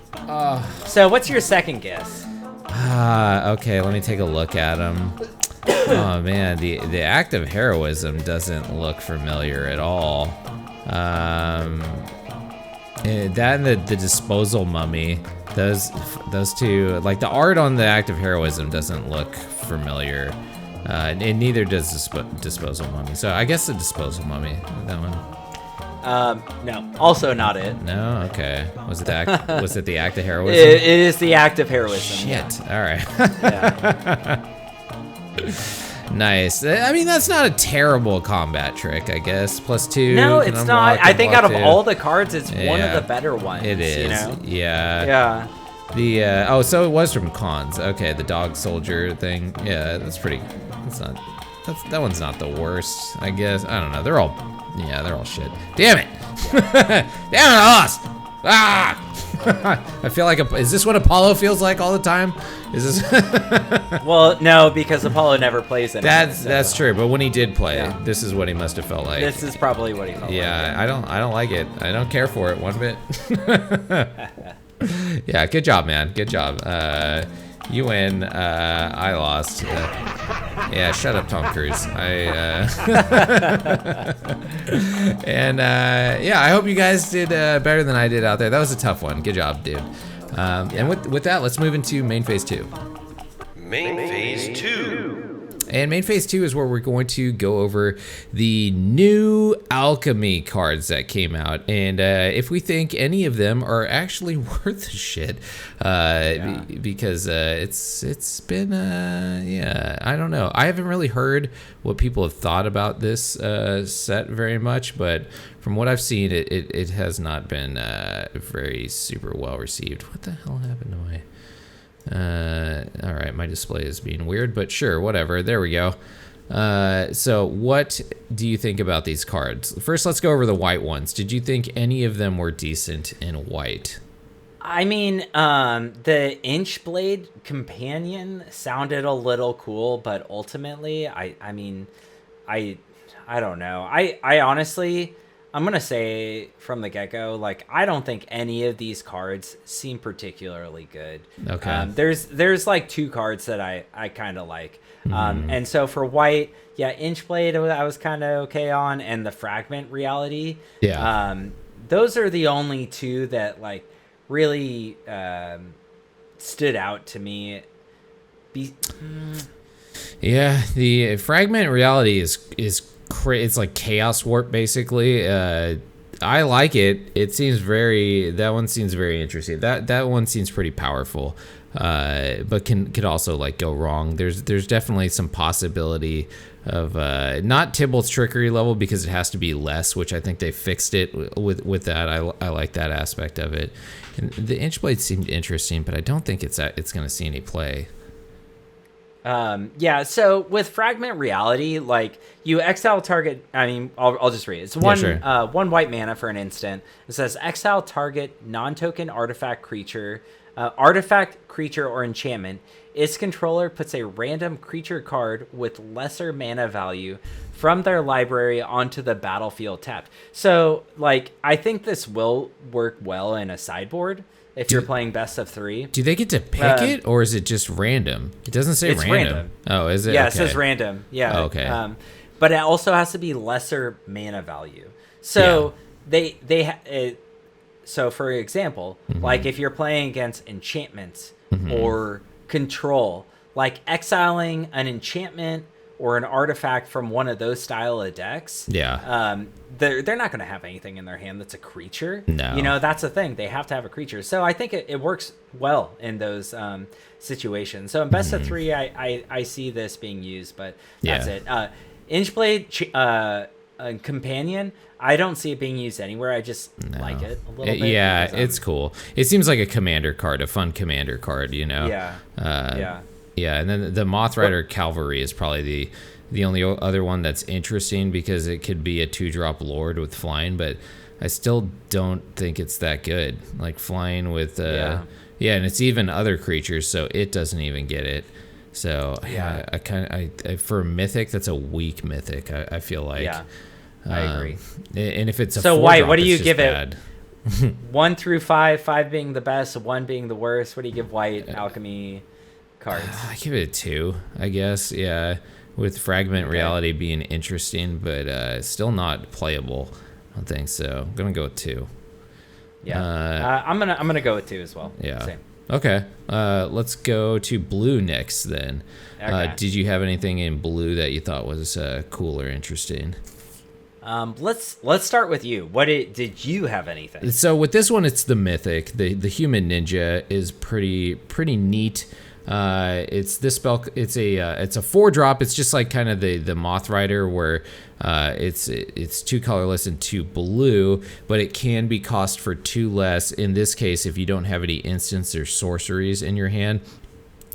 So what's your second guess? Okay, let me take a look at them. Oh man, the Act of Heroism doesn't look familiar at all. That and the Disposal Mummy, those 2, like the art on the Act of Heroism doesn't look familiar. And neither does Disposal Mummy. So I guess the Disposal Mummy, that one. No, also not it. No, okay. Was it the Act of Heroism? It is the Act of Heroism. Shit. Yeah. All right. Yeah. Nice. I mean, that's not a terrible combat trick, I guess. +2. No, it's not. I think out of all the cards, it's one of the better ones. It is. You know? Yeah. The so it was from cons. Okay, the dog soldier thing. Yeah, that's pretty. That one's not the worst, I guess. I don't know. They're all shit. Damn it! Damn it! I lost. Ah! I feel like is this what Apollo feels like all the time? Is this? Well, no, because Apollo never plays it. That's true. But when he did play, this is what he must have felt like. This is probably what he felt like. Yeah, I don't like it. I don't care for it one bit. Yeah, good job, man. Good job. You win. I lost. Yeah, shut up, Tom Cruise. And I hope you guys did better than I did out there. That was a tough one. Good job, dude. And with that, let's move into main phase 2. Main phase 2. And main phase 2 is where we're going to go over the new Alchemy cards that came out, and if we think any of them are actually worth the shit, because it's been I don't know. I haven't really heard what people have thought about this set very much, but from what I've seen, it has not been very super well received. What the hell happened to my? All right, my display is being weird, but sure, whatever. There we go. So what do you think about these cards? First, let's go over the white ones. Did you think any of them were decent in white? I mean, the Inchblade Companion sounded a little cool, but ultimately, I don't know. I honestly, I'm going to say from the get-go, like, I don't think any of these cards seem particularly good. Okay. There's like 2 cards that I kind of like. And so for white, Inchblade I was kind of okay on, and the Fragment Reality. Yeah. Those are the only 2 that, like, really stood out to me. Yeah, the Fragment Reality is it's like Chaos Warp, basically. I like it. That one seems very interesting. That one seems pretty powerful, but could also like go wrong. There's definitely some possibility of not Tybalt's trickery level, because it has to be less, which I think they fixed it with that. I like that aspect of it. And the Inchblade seemed interesting, but I don't think it's going to see any play. So with Fragment Reality, like, you exile target, I mean, I'll just read it. It's one white mana for an instant. It says exile target non-token artifact, creature, or enchantment. Its controller puts a random creature card with lesser mana value from their library onto the battlefield tapped. So, like, I think this will work well in a sideboard. If you're playing best of 3. Do they get to pick it, or is it just random? It doesn't say random. Oh, is it? Yeah, okay. It says random. Yeah. Oh, okay. But it also has to be lesser mana value. So so for example, like if you're playing against enchantments or control, like exiling an enchantment or an artifact from one of those style of decks, they're not going to have anything in their hand that's a creature. No. You know, that's the thing. They have to have a creature. So I think it works well in those situations. So in best of 3, I see this being used, but that's it. Inchblade Companion, I don't see it being used anywhere. I just like it a little bit. Yeah, because, it's cool. It seems like a commander card, a fun commander card, you know? Yeah, and then the Moth Rider Cavalry is probably the only other one that's interesting, because it could be a 2-drop Lord with flying, but I still don't think it's that good. Like flying with and it's even other creatures, so it doesn't even get it. So I for a mythic, that's a weak mythic. I feel like. Yeah, I agree. And if it's a so 4-drop, White, what do you give bad. it? 1 through 5, 5 being the best, 1 being the worst. What do you give White Alchemy cards? I give it a 2, I guess. Yeah, with Fragment Reality being interesting, but still not playable. I don't think so. I'm gonna go with 2. Yeah, I'm gonna go with 2 as well. Yeah. Same. Okay. Let's go to blue next then. Okay. Did you have anything in blue that you thought was cool or interesting? Let's start with you. Did you have anything? So with this one, it's the mythic. The human ninja is pretty neat. It's this spell. It's a 4-drop. It's just like kind of the Moth Rider, where it's 2 colorless and 2 blue, but it can be cost for 2 less. In this case, if you don't have any instants or sorceries in your hand.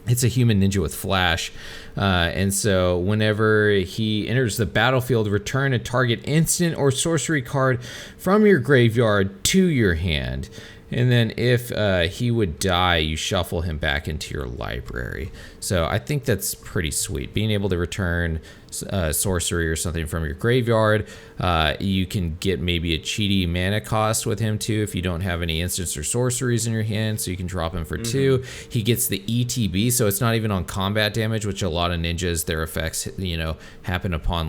It's a human ninja with flash, and so whenever he enters the battlefield, return a target instant or sorcery card from your graveyard to your hand. And then if he would die, you shuffle him back into your library. So I think that's pretty sweet. Being able to return sorcery or something from your graveyard. You can get maybe a cheaty mana cost with him too if you don't have any instants or sorceries in your hand, so you can drop him for 2. He gets the ETB, so it's not even on combat damage, which a lot of ninjas, their effects, happen upon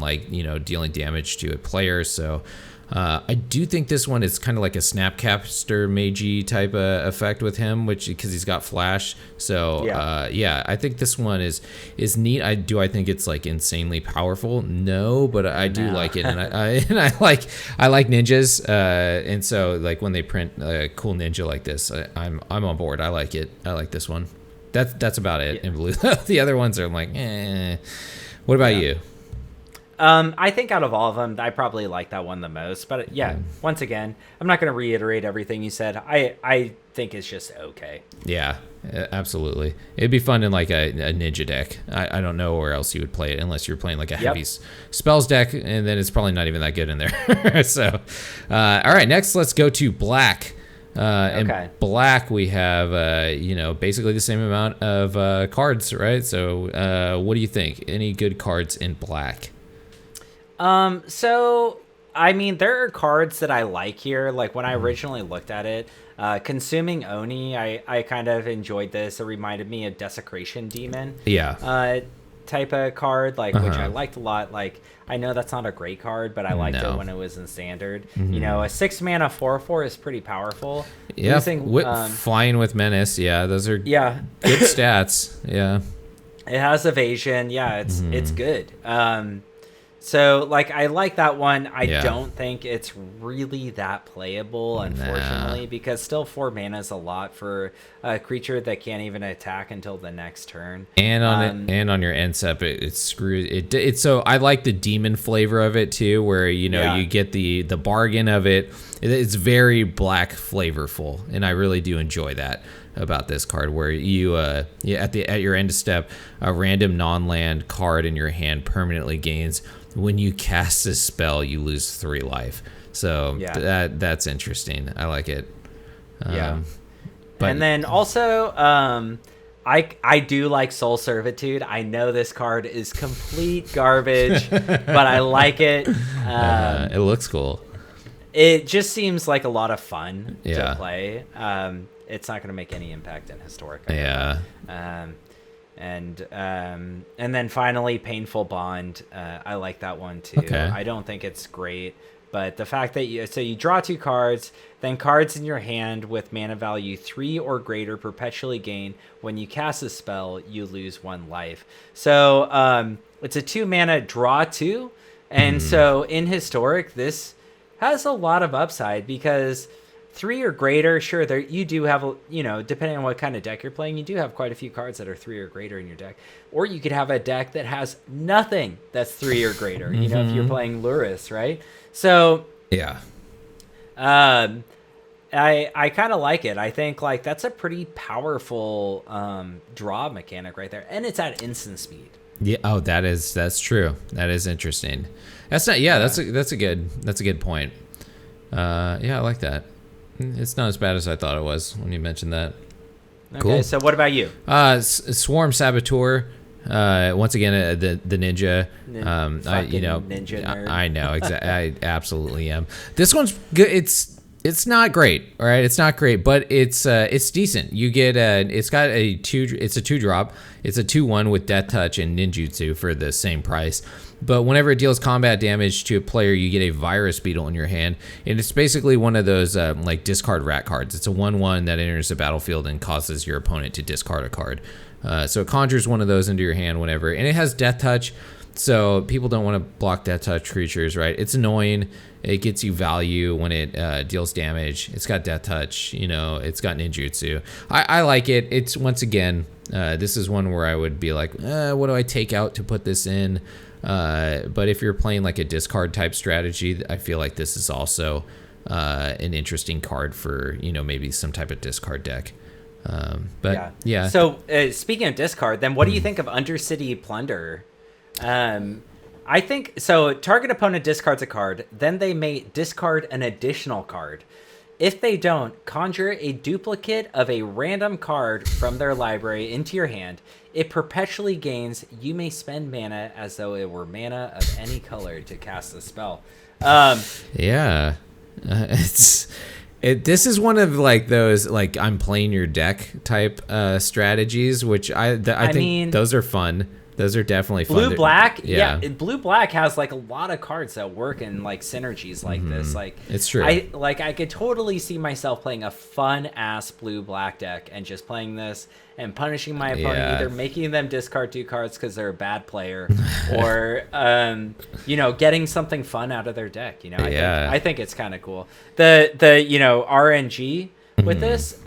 dealing damage to a player. So I do think this one is kind of like a Snapcaster Magi type of effect with him, because he's got flash. So I think this one is neat. I think it's like insanely powerful. No, but I do like it, and I like ninjas. And so like when they print a cool ninja like this, I'm on board. I like it. I like this one. That's about it in blue. The other ones are like, eh. What about you? I think out of all of them, I probably like that one the most. But once again, I'm not going to reiterate everything you said. I think it's just okay. Yeah, absolutely. It'd be fun in like a ninja deck. I don't know where else you would play it unless you're playing like a heavy spells deck, and then it's probably not even that good in there. So, all right, next let's go to black. In black we have basically the same amount of cards, right? So what do you think? Any good cards in black? So I mean, there are cards that I like here. Like when I originally looked at it, consuming Oni, I kind of enjoyed this. It reminded me of Desecration Demon. Type of card, which I liked a lot. Like, I know that's not a great card, but I liked it when it was in standard. A 6 mana 4/4 is pretty powerful. Yeah, flying with menace. Yeah, those are good stats. Yeah, it has evasion. Yeah, it's good. So, I like that one. I don't think it's really that playable, unfortunately, because still 4 mana is a lot for a creature that can't even attack until the next turn. And on your end step, it's screwed. It's so I like the demon flavor of it too, where you get the bargain of it. It's very black flavorful, and I really do enjoy that about this card, where you at your end step, a random non-land card in your hand permanently gains. When you cast a spell, you lose 3 life. So that's interesting. I like it. And then also, I do like Soul Servitude. I know this card is complete garbage, but I like it. It looks cool. It just seems like a lot of fun to play. It's not going to make any impact in Historic. And then finally, Painful Bond. I like that one too. I don't think it's great, but the fact that you draw 2 cards, then cards in your hand with mana value 3 or greater perpetually gain. When you cast a spell, you lose 1 life. So it's a 2 mana draw 2, and so in Historic, this has a lot of upside because 3 or greater, sure, there you do have, depending on what kind of deck you're playing, you do have quite a few cards that are 3 or greater in your deck. Or you could have a deck that has nothing that's 3 or greater, if you're playing Luris, right? So, I kind of like it. I think, that's a pretty powerful draw mechanic right there. And it's at instant speed. Yeah. Oh, that's true. That is interesting. That's not. Yeah. That's a good point. I like that. It's not as bad as I thought it was when you mentioned that. Okay, cool. So what about you? Swarm Saboteur. Once again, the ninja. Ninja nerd. I know exactly. I absolutely am. This one's good. It's not great. All right, it's not great, but it's decent. You get it's got a 2. It's a 2-drop. It's a 2/1 with Death Touch and Ninjutsu for the same price. But whenever it deals combat damage to a player, you get a Virus Beetle in your hand. And it's basically one of those discard rat cards. It's a 1/1 that enters the battlefield and causes your opponent to discard a card. So it conjures one of those into your hand whenever. And it has Death Touch. So people don't want to block death touch creatures, right? It's annoying. It gets you value when it deals damage. It's got death touch, it's got ninjutsu. I like it. It's, once again, this is one where I would be like, what do I take out to put this in? But if you're playing like a discard type strategy, I feel like this is also an interesting card for, maybe some type of discard deck. But yeah. So speaking of discard, then what do you think of Undercity Plunder? I think so. Target opponent discards a card, then they may discard an additional card. If they don't, conjure a duplicate of a random card from their library into your hand. It perpetually gains. You may spend mana as though it were mana of any color to cast the spell. This is one of like those like I'm playing your deck type strategies, which I think those are fun. Those are definitely fun. Blue-black, yeah. Blue-black has like a lot of cards that work in like synergies like this. Like it's true. I could totally see myself playing a fun ass blue-black deck and just playing this and punishing my opponent, either making them discard 2 cards because they're a bad player, or getting something fun out of their deck. I think it's kind of cool. The RNG with this,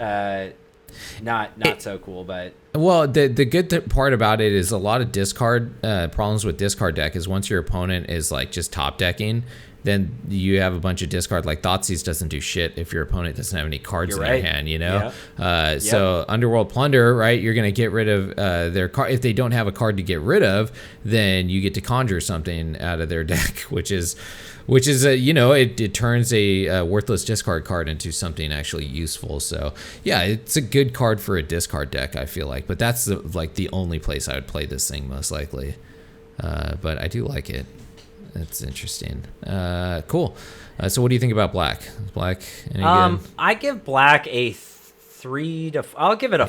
not so cool, but. Well, the good part about it is a lot of discard problems with discard deck is once your opponent is like just top decking, then you have a bunch of discard. Like Thoughtseize doesn't do shit if your opponent doesn't have any cards in their hand, So Underworld Plunder, right? You're gonna get rid of their card. If they don't have a card to get rid of, then you get to conjure something out of their deck, which is it turns a worthless discard card into something actually useful. So yeah, it's a good card for a discard deck, I feel like. But that's the only place I would play this thing most likely. But I do like it. It's interesting. Cool. So what do you think about black? Is black any good? I give black a 3 to. I'll give it a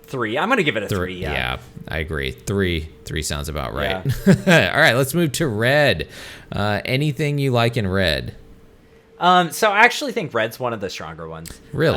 3. I'm gonna give it a 3. Yeah, I agree. 3 sounds about right. Yeah. All right, let's move to red. Anything you like in red? So I actually think red's one of the stronger ones. Really?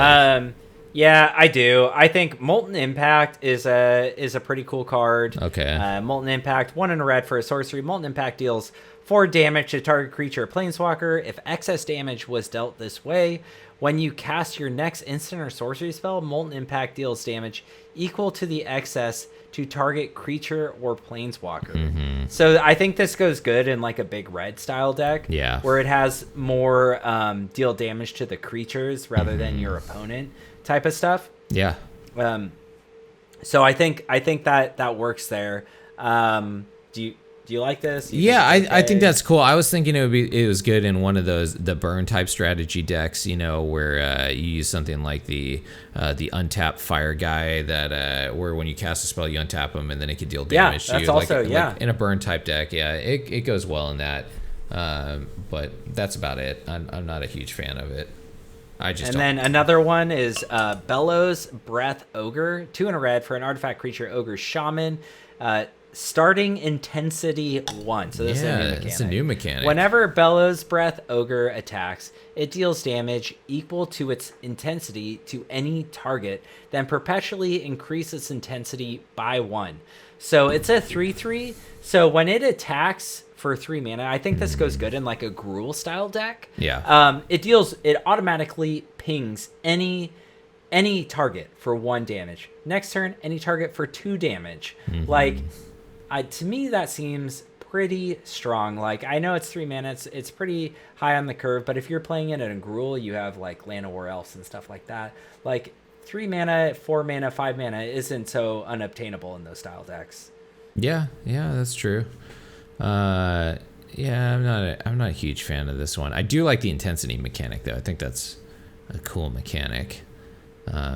Yeah, I do. I think Molten Impact is a pretty cool card. Okay. Molten Impact, 1 in a red for a sorcery. Molten Impact deals 4 damage to target creature or planeswalker. If excess damage was dealt this way, when you cast your next instant or sorcery spell, Molten Impact deals damage equal to the excess to target creature or planeswalker. Mm-hmm. So I think this goes good in like a big red style deck, where it has more deal damage to the creatures rather than your opponent type of stuff. Yeah. So I think that works there. Do you like this? I think that's cool. I was thinking it was good in one of the burn type strategy decks, where you use something like the untap fire guy that where when you cast a spell you untap them and then it could deal damage to you. That's also like in a burn type deck. Yeah, it goes well in that. But that's about it. I'm not a huge fan of it. Then another one is Bellows Breath Ogre, 2 in a red for an artifact creature ogre shaman. Starting intensity 1. So this is a new mechanic. It's a new mechanic. Whenever Bellows Breath Ogre attacks, it deals damage equal to its intensity to any target, then perpetually increase its intensity by 1. So it's a 3/3. So when it attacks for 3 mana, I think this goes good in like a Gruul style deck. Yeah. It automatically pings any target for 1 damage. Next turn, any target for 2 damage. Mm-hmm. To me, that seems pretty strong. Like, I know it's 3 mana, it's pretty high on the curve, but if you're playing it in a Gruul, you have like Land of War Elves and stuff like that. Like 3 mana, 4 mana, 5 mana isn't so unobtainable in those style decks. Yeah, that's true. I'm not a huge fan of this one. I do like the intensity mechanic though. I think that's a cool mechanic. Any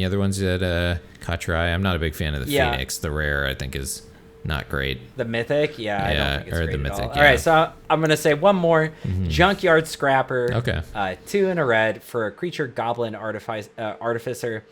other ones that caught your eye? I'm not a big fan of the Phoenix. The rare I think is not great. The mythic, I don't think it's great the mythic. At all right, so I'm gonna say one more. Junkyard Scrapper. Okay. 2 in a red for a creature goblin artificer.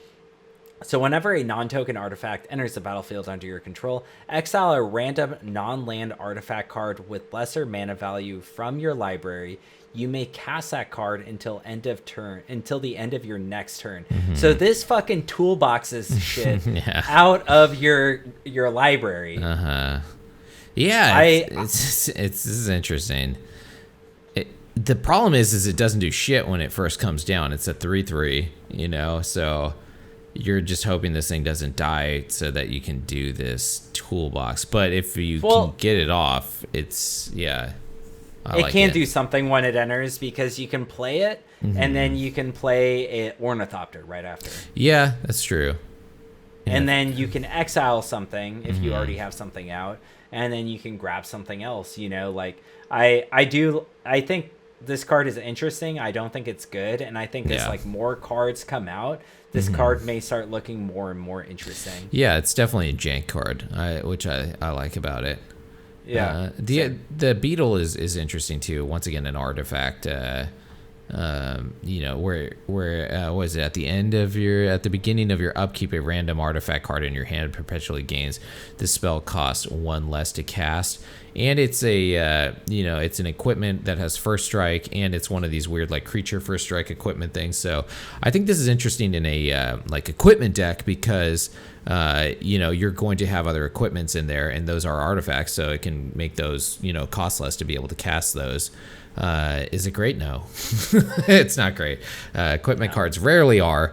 So whenever a non-token artifact enters the battlefield under your control, exile a random non-land artifact card with lesser mana value from your library. You may cast that card until the end of your next turn. So this fucking toolboxes shit out of your library. Yeah, this is interesting. The problem is it doesn't do shit when it first comes down. It's a 3/3, you know, so you're just hoping this thing doesn't die so that you can do this toolbox. But if you can get it off, it's it can do something when it enters, because you can play it and then you can play a Ornithopter right after. Yeah, that's true. And then you can exile something if you already have something out, and then you can grab something else, you know, like I think this card is interesting. I don't think it's good, and I think as like more cards come out, this card may start looking more and more interesting. Yeah, it's definitely a jank card, which I like about it. Yeah. The beetle is interesting too. Once again, an artifact. You know, where was it at the beginning of your upkeep, a random artifact card in your hand perpetually gains. This spell costs 1 less to cast, and it's a it's an equipment that has first strike, and it's one of these weird like creature first strike equipment things. So I think this is interesting in a like equipment deck, because you're going to have other equipments in there, and those are artifacts, so it can make those cost less to be able to cast those. Is it great? No. It's not great. Equipment cards rarely are.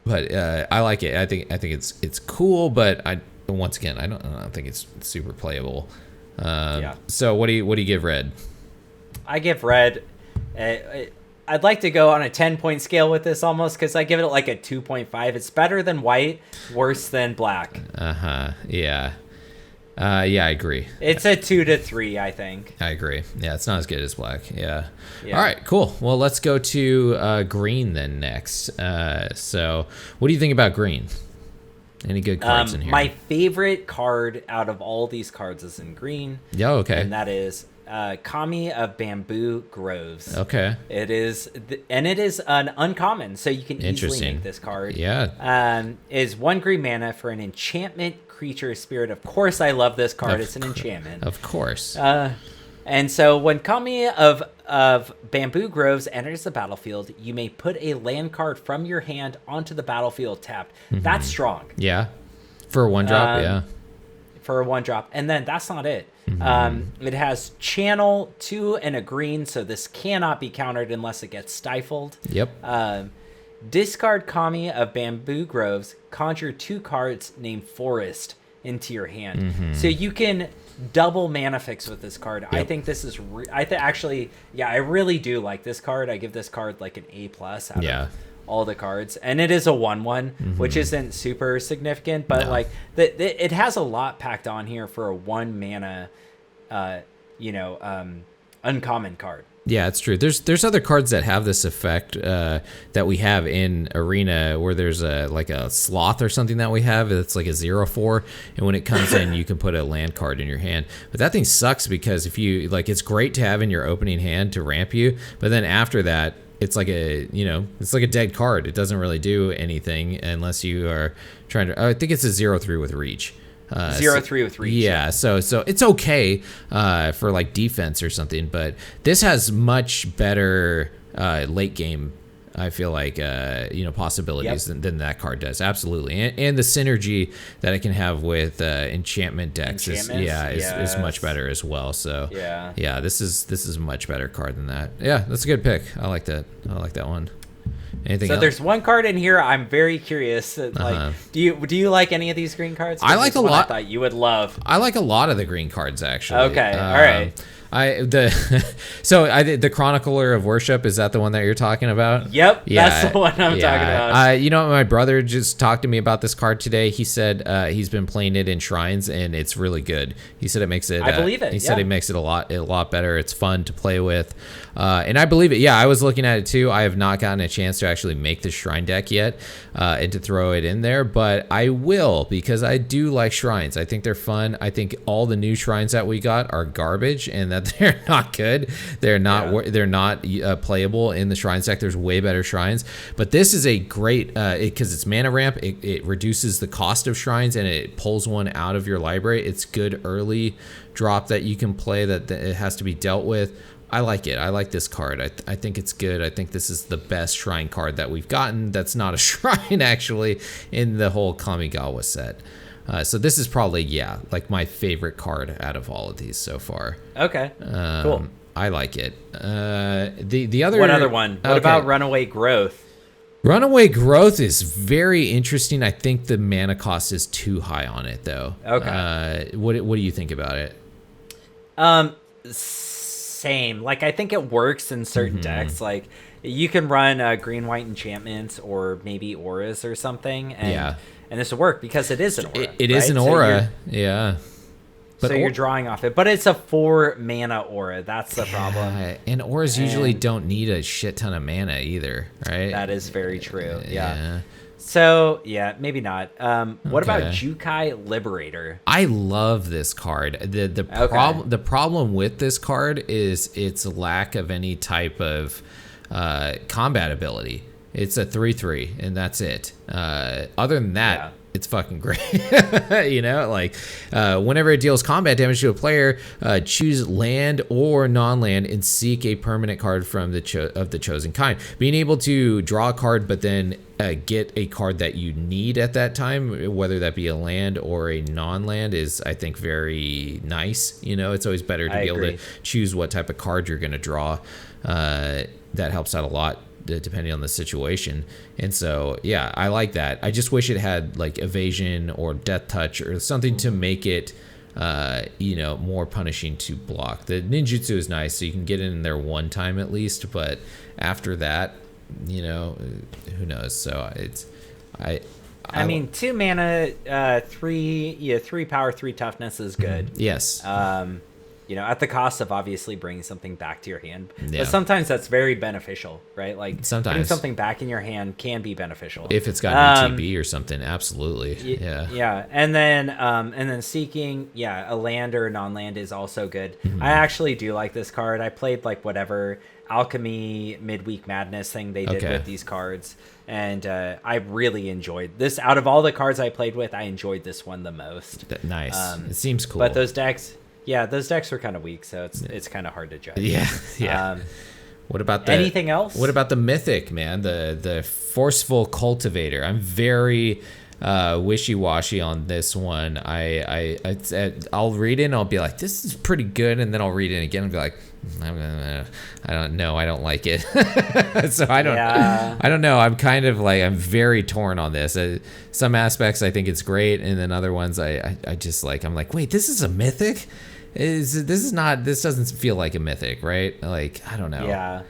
But I like it. I think it's cool, but I don't think it's super playable. So what do you give red? I give red. I'd like to go on a 10-point scale with this almost, because I give it like a 2.5. It's better than white, worse than black. Yeah. I agree. It's a 2 to 3, I think. I agree. Yeah, it's not as good as black. Yeah. All right, cool. Well, let's go to green then next. So what do you think about green? Any good cards in here? My favorite card out of all these cards is in green. Yeah, okay. And that is Kami of Bamboo Groves. Okay. It is an uncommon, so you can easily make this card. Yeah. Is 1 green mana for an enchantment creature spirit. Of course, I love this card. It's an enchantment. Of course. And so when Kami of Bamboo Groves enters the battlefield, you may put a land card from your hand onto the battlefield tapped. That's strong. Yeah. For a 1-drop, yeah. For a 1-drop. And then that's not it. It has channel 2 and a green, so this cannot be countered unless it gets stifled. Yep. Discard Kami of Bamboo Groves, conjure 2 cards named Forest into your hand. So you can double mana fix with this card. Yep. I think this is I really do like this card. I give this card like an A+ out of all the cards, and it is a 1/1, which isn't super significant, but like it has a lot packed on here for a 1 mana uncommon card. Yeah, it's true. There's other cards that have this effect that we have in Arena, where there's like a sloth or something that we have. It's like a 0/4, and when it comes in, you can put a land card in your hand. But that thing sucks, because if you it's great to have in your opening hand to ramp you, but then after that, it's like a dead card. It doesn't really do anything unless you are trying to. I think it's a 0/3 with reach. 0/3 with reach. Yeah, so it's okay for like defense or something, but this has much better late game, I feel like, possibilities than that card does. Absolutely. And the synergy that it can have with enchantment decks is much better as well. So this is a much better card than that. Yeah, that's a good pick. I like that one. Anything else? There's one card in here I'm very curious. Like, do you like any of these green cards? I like a lot. I thought you would love. I like a lot of the green cards, actually. Okay, all right. The Chronicler of Worship, is that the one that you're talking about? Yep, that's the one I'm talking about. My brother just talked to me about this card today. He said he's been playing it in Shrines, and it's really good. He said it makes it. I believe it. He said it makes it a lot better. It's fun to play with, and I believe it. Yeah, I was looking at it too. I have not gotten a chance to actually make the Shrine deck yet, and to throw it in there, but I will, because I do like Shrines. I think they're fun. I think all the new Shrines that we got are garbage, and that they're not good. They're not playable in the shrine stack. There's way better shrines, but this is a great because it's mana ramp. It reduces the cost of shrines and it pulls one out of your library. It's good early drop that you can play that it has to be dealt with. I like it. I like this card. I think it's good. I think this is the best shrine card that we've gotten. That's not a shrine actually in the whole Kamigawa set. So this is probably, like my favorite card out of all of these so far. Okay, cool. I like it. The other... One other one. What about Runaway Growth? Runaway Growth is very interesting. I think the mana cost is too high on it, though. Okay. What do you think about it? Same. Like, I think it works in certain decks. Like, you can run green-white enchantments or maybe auras or something. And, and this will work because it is an aura. It is an aura, But so you're drawing off it. But it's a 4-mana aura. That's the problem. And auras usually don't need a shit ton of mana either, right? That is very true. Yeah. So, maybe not. What about Jukai Liberator? I love this card. The problem with this card is its lack of any type of combat ability. It's a 3/3, and that's it. Other than that, it's fucking great. Whenever it deals combat damage to a player, choose land or non-land and seek a permanent card from the chosen kind. Being able to draw a card, but then get a card that you need at that time, whether that be a land or a non-land, is, I think, very nice. It's always better to be able to choose what type of card you're going to draw. That helps out a lot, depending on the situation. And so I like that. I just wish it had like evasion or death touch or something to make it more punishing to block. The ninjutsu is nice, so you can get in there one time at least, but after that, who knows. So it's I mean, 2 mana, 3 power, 3 toughness is good. Yes. At the cost of obviously bringing something back to your hand. But sometimes that's very beneficial, right? Like, sometimes putting something back in your hand can be beneficial. If it's got an ETB or something, absolutely. Yeah. And then seeking, a land or a non-land is also good. I actually do like this card. I played like whatever Alchemy Midweek Madness thing they did with these cards. And I really enjoyed this. Out of all the cards I played with, I enjoyed this one the most. Nice. It seems cool. But those decks... those decks were kind of weak, so it's kind of hard to judge. What about anything else? What about the mythic, man? The Forceful Cultivator. I'm very wishy-washy on this one. I'll read it and I'll be like, this is pretty good, and then I'll read it again and be like, I don't know, I don't like it. So I don't know. I'm kind of like, I'm very torn on this. Some aspects I think it's great, and then other ones I just like, I'm like, wait, this is a mythic? This doesn't feel like a mythic, right? Like, I don't know. Yeah.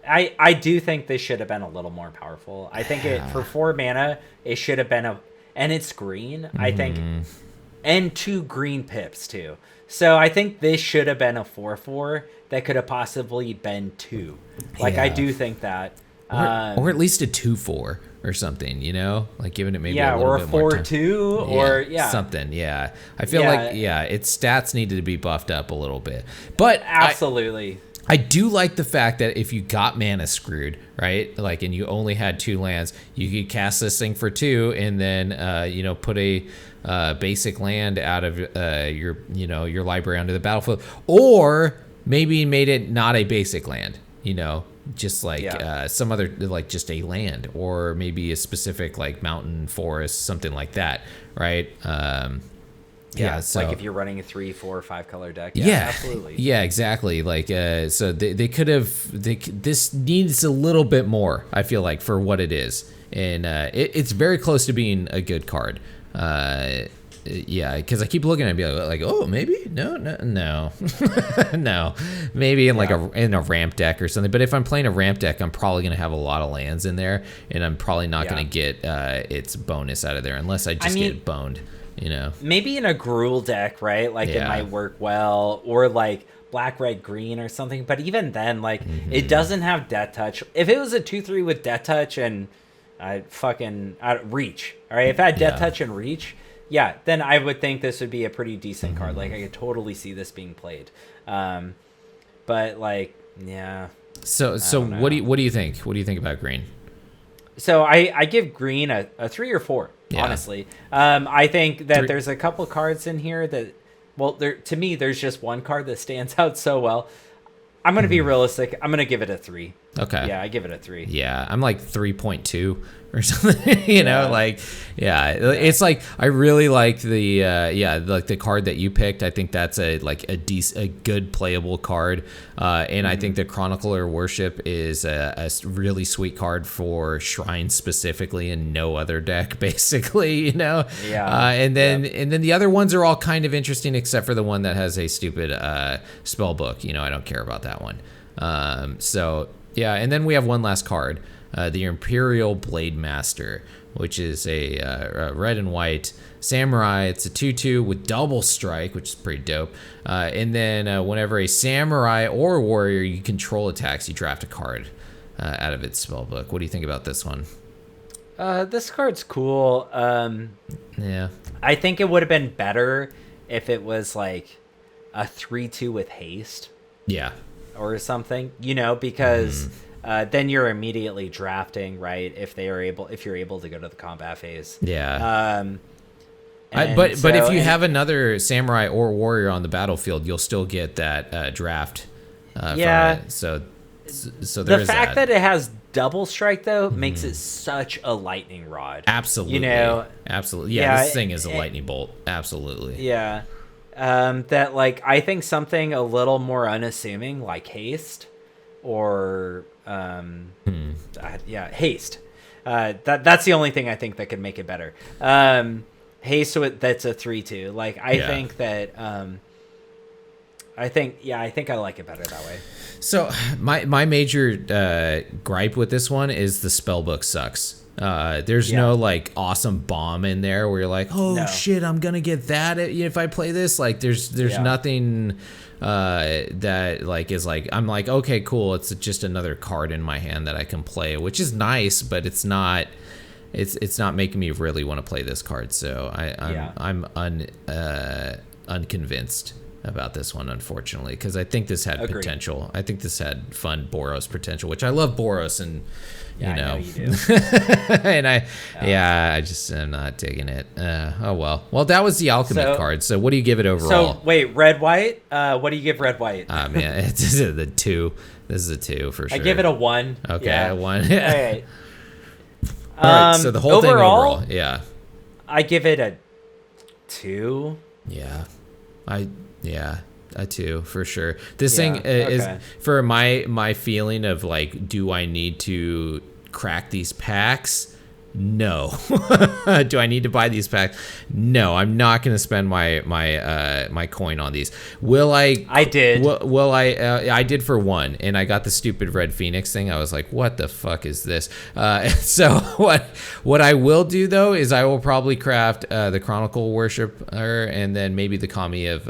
I do think this should have been a little more powerful. I think for 4 mana, it should have been and it's green, I think, and 2 green pips too. So I think this should have been a 4/4 that could have possibly been 2. Like, I do think that. Or at least a 2/4 or something, like giving it maybe a little bit more time. 4/2 or something. I feel like its stats needed to be buffed up a little bit, but absolutely. I do like the fact that if you got mana screwed, right, like, and you only had 2 lands, you could cast this thing for 2 and then put a basic land out of your library onto the battlefield, or maybe made it not a basic land, just like some other, like just a land, or maybe a specific like mountain, forest, something like that, right? So like if you're running a 3, 4, 5 color deck, absolutely. Yeah, exactly. Like, so they could have. This needs a little bit more, I feel like, for what it is, and it's very close to being a good card. Because I keep looking at it and be like, oh, maybe no, no, maybe in like in a ramp deck or something. But if I'm playing a ramp deck, I'm probably gonna have a lot of lands in there, and I'm probably not gonna get its bonus out of there unless I just get boned. Maybe in a Gruul deck, right? Like, it might work well, or like black, red, green or something. But even then, like, it doesn't have death touch. If it was a 2/3 with death touch and reach, all right, if I had death touch and reach, then I would think this would be a pretty decent card. Like, I could totally see this being played. But like, yeah. So what do you think? What do you think about green? So I give green a 3 or 4, honestly. I think that there's a couple cards in here that, well, to me, there's just one card that stands out so well. I'm going to be realistic. I'm going to give it a 3. Okay. Yeah, I give it a 3. Yeah, I'm like 3.2 or something. you know, like, it's like I really like the like the card that you picked. I think that's a good playable card, and I think the Chronicler Worship is a really sweet card for Shrine specifically, and no other deck basically. You know. Yeah. And then the other ones are all kind of interesting, except for the one that has a stupid spell book. You know, I don't care about that one. So. Yeah, and then we have one last card, the Imperial Blade Master, which is a red and white samurai. It's a 2/2 with double strike, which is pretty dope. And then whenever a samurai or warrior you control attacks, you draft a card out of its spell book. What do you think about this one? This card's cool. Yeah. I think it would have been better if it was like a 3/2 with haste. Yeah. Or something, you know, because then you're immediately drafting, right? If you're able to go to the combat phase. Yeah. But if you have another samurai or warrior on the battlefield, you'll still get that draft. From it. So the fact that it has double strike though makes it such a lightning rod. Absolutely. You know. Absolutely. Yeah. This thing is a lightning bolt. Absolutely. Yeah. That like I think something a little more unassuming like haste or haste. That's the only thing I think that could make it better. Haste that's a 3/2. Like I think that I think I like it better that way. So my major gripe with this one is the spellbook sucks. There's no like awesome bomb in there where you're like, shit, I'm gonna get that if I play this. Like there's nothing that like is like I'm like, okay, cool, it's just another card in my hand that I can play, which is nice, but it's not making me really want to play this card. So I'm unconvinced about this one, unfortunately, because I think this had potential. I think this had fun Boros potential, which I love Boros, and you know you do. And I just am not digging it. Oh well, that was the Alchemy card. So what do you give it overall? So wait, red white. What do you give red white? Man, this is the 2. This is a 2 for sure. I give it a 1. Okay, a 1. All right. All right. So the whole thing overall, yeah. I give it a 2. Yeah, a 2 for sure. This thing is for my feeling of like, do I need to crack these packs? No. Do I need to buy these packs? No, I'm not going to spend my coin on these. Will I? I did. Will I? I did for 1, and I got the stupid Red Phoenix thing. I was like, what the fuck is this? So what I will do though is I will probably craft the Chronicle Worshipper, and then maybe the Kami of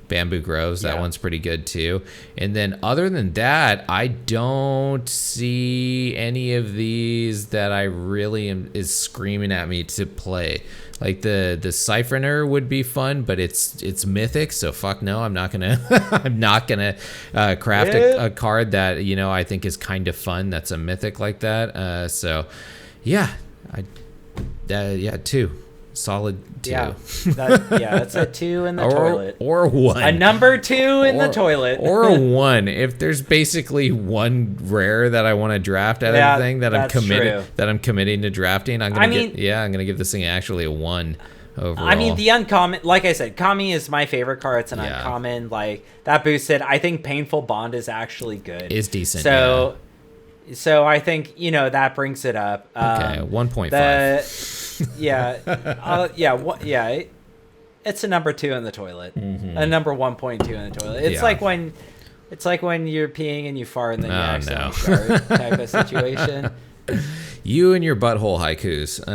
Bamboo Groves. That one's pretty good too. And then other than that, I don't see any of these that I really is screaming at me to play. Like the Siphoner would be fun, but it's mythic, so fuck no. I'm not gonna craft a card that I think is kind of fun. That's a mythic like that. So yeah, 2. Solid 2. That's a 2 in the toilet. Or 1. A number 2 in the toilet. Or a 1. If there's basically one rare that I want to draft out of the thing that I'm committing to drafting, I'm gonna give this thing actually a 1 overall. I mean, the uncommon, like I said, Kami is my favorite card. It's an uncommon, like that boosted. I think Painful Bond is actually good. It's decent. So I think that brings it up. Okay, 1.5. It's a number 2 in the toilet. A number 1.2 in the toilet. It's like when you're peeing and you fart and then you accidentally fart type of situation. You and your butthole haikus.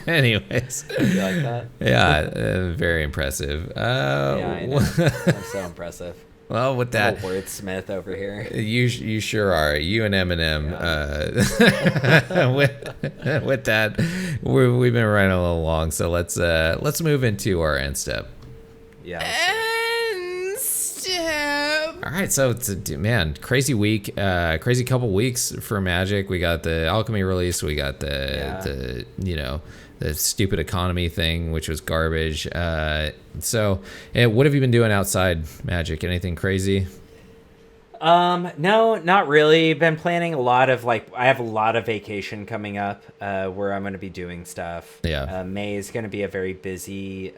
Anyways. You like that? Yeah, very impressive. I know. I'm so impressive. Well, with that, wordsmith over here. You sure are. You and Eminem. With that, we've been running a little long, so let's move into our end step. Yeah. End step. All right, so man, crazy week, crazy couple weeks for Magic. We got the Alchemy release. We got the the stupid economy thing, which was garbage. So, what have you been doing outside Magic? Anything crazy? No, not really. Been planning a lot of I have a lot of vacation coming up, where I'm going to be doing stuff. Yeah. May is going to be a very busy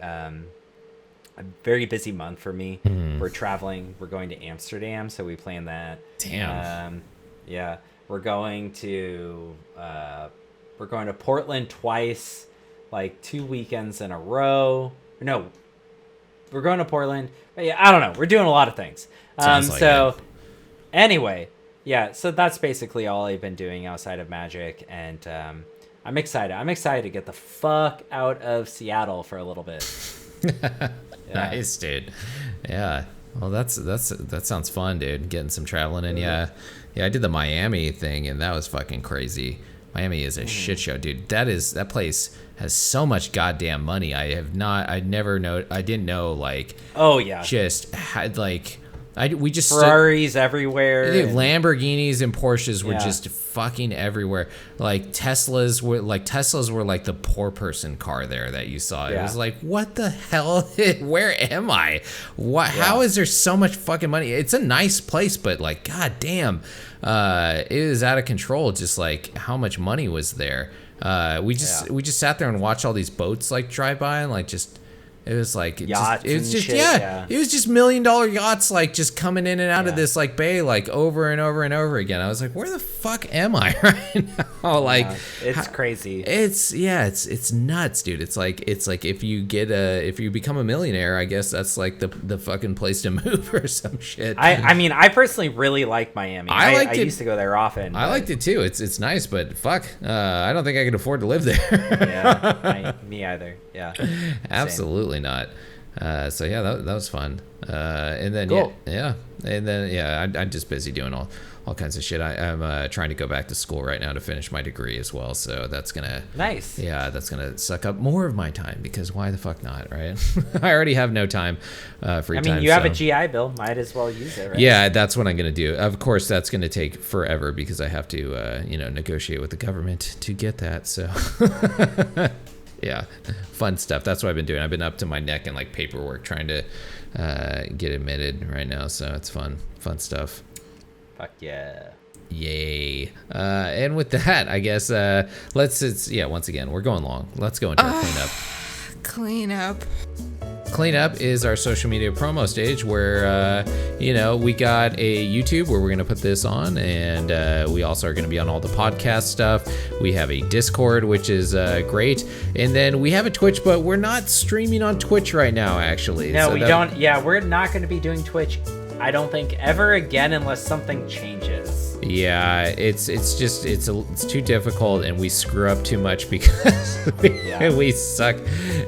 month for me. We're traveling. We're going to Amsterdam, so we plan that. Damn. Yeah. We're going to Portland twice, 2 weekends in a row. No, we're going to Portland. But yeah, I don't know. We're doing a lot of things. Anyway, yeah, so that's basically all I've been doing outside of Magic, and I'm excited. I'm excited to get the fuck out of Seattle for a little bit. Yeah. Nice, dude. Yeah. Well, that sounds fun, dude. Getting some traveling in. Yeah. I did the Miami thing, and that was fucking crazy. Miami is a shit show, dude. That place has so much goddamn money. I didn't know, oh yeah, just had we just Ferraris everywhere. Lamborghinis and Porsches were just fucking everywhere. Teslas were like the poor person car there that you saw. It was like, what the hell? Where am I? How is there so much fucking money? It's a nice place, but god damn, it is out of control. Just how much money was there. We just sat there and watched all these boats drive by and just. It was yachts it was just shit, it was just $1 million yachts just coming in and out of this bay over and over and over again. I was like, where the fuck am I right now? It's crazy. It's nuts, dude. It's like if you become a millionaire, I guess that's the fucking place to move or some shit. I mean, I personally really like Miami. I used to go there often. I liked it too. It's nice, but fuck, I don't think I could afford to live there. Me either. Yeah. Absolutely not. So yeah, that was fun. And then cool. I'm just busy doing all kinds of shit. I'm trying to go back to school right now to finish my degree as well. So that's gonna that's gonna suck up more of my time, because why the fuck not, right? I already have no time, free time. I mean, you have a GI Bill, might as well use it, right? Yeah, that's what I'm gonna do. Of course, that's gonna take forever because I have to negotiate with the government to get that. So. Yeah, fun stuff. That's what I've been doing. I've been up to my neck in paperwork trying to get admitted right now. So it's fun stuff. Fuck yeah. Yay. And with that, I guess once again, we're going long. Let's go into our cleanup. Cleanup is our social media promo stage where, we got a YouTube where we're going to put this on, and we also are going to be on all the podcast stuff. We have a Discord, which is great. And then we have a Twitch, but we're not streaming on Twitch right now, actually. No, we don't. Yeah, we're not going to be doing Twitch, I don't think, ever again unless something changes. Yeah, it's too difficult, and we screw up too much because we suck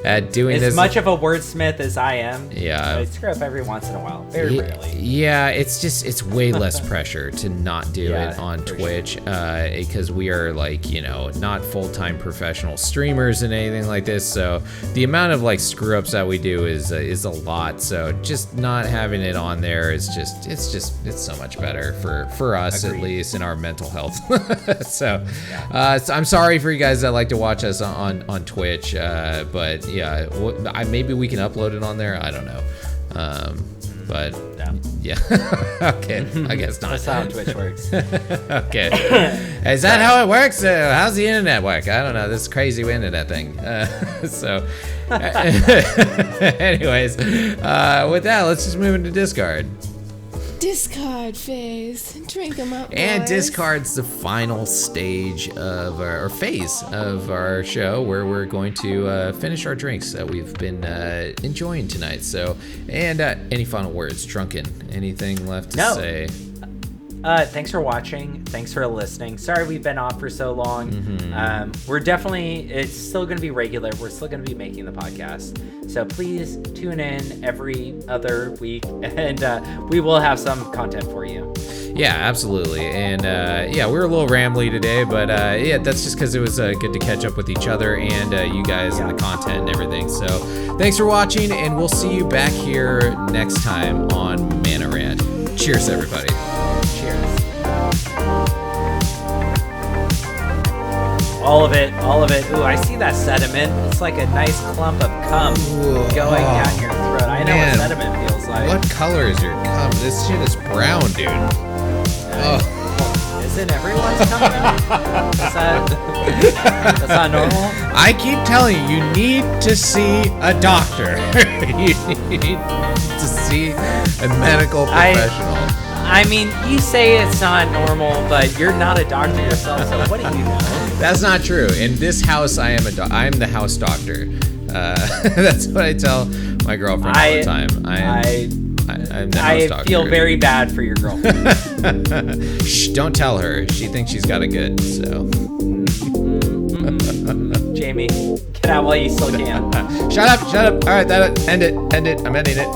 at doing this. As much of a wordsmith as I am, yeah, I screw up every once in a while, very rarely. Yeah, it's way less pressure to not do it on Twitch, because we are not full-time professional streamers and anything like this. So the amount of screw ups that we do is a lot. So just not having it on there is it's so much better for us. Agreed. At least in our mental health. So I'm sorry for you guys that like to watch us on Twitch, but yeah, maybe we can upload it on there. I don't know. But yeah. Okay, I guess not. That's how Twitch works. Okay. Is that how it works? How's the internet work? I don't know, this crazy internet thing. So anyways, with that, let's just move into discard. Discard phase. Drink them up, boys. And discard's the final stage of our phase of our show where we're going to finish our drinks that we've been enjoying tonight. So, and any final words, Drunken? Anything left to say? thanks for watching. Thanks for listening. Sorry we've been off for so long. We're definitely, it's still going to be regular. We're still going to be making the podcast. So please tune in every other week, and we will have some content for you. Yeah, absolutely. And yeah, we're a little rambly today, but yeah, that's just because it was good to catch up with each other and you guys and the content and everything. So thanks for watching, and we'll see you back here next time on Mana Rant. Cheers, everybody. Cheers. All of it. Ooh, I see that sediment. It's like a nice clump of cum going down your throat. I know what sediment feels like. What color is your cum? This shit is brown, dude. Isn't everyone's cum brown? That's not normal? I keep telling you, you need to see a doctor. You need to see a medical professional. I mean, you say it's not normal, but you're not a doctor yourself, so what do you know? That's not true. In this house, I am the house doctor. That's what I tell my girlfriend all the time. I'm the house doctor. I feel very bad for your girlfriend. Shh, don't tell her. She thinks she's got it good, so. Jamie, get out while you still can. Shut up. All right, end it. I'm ending it.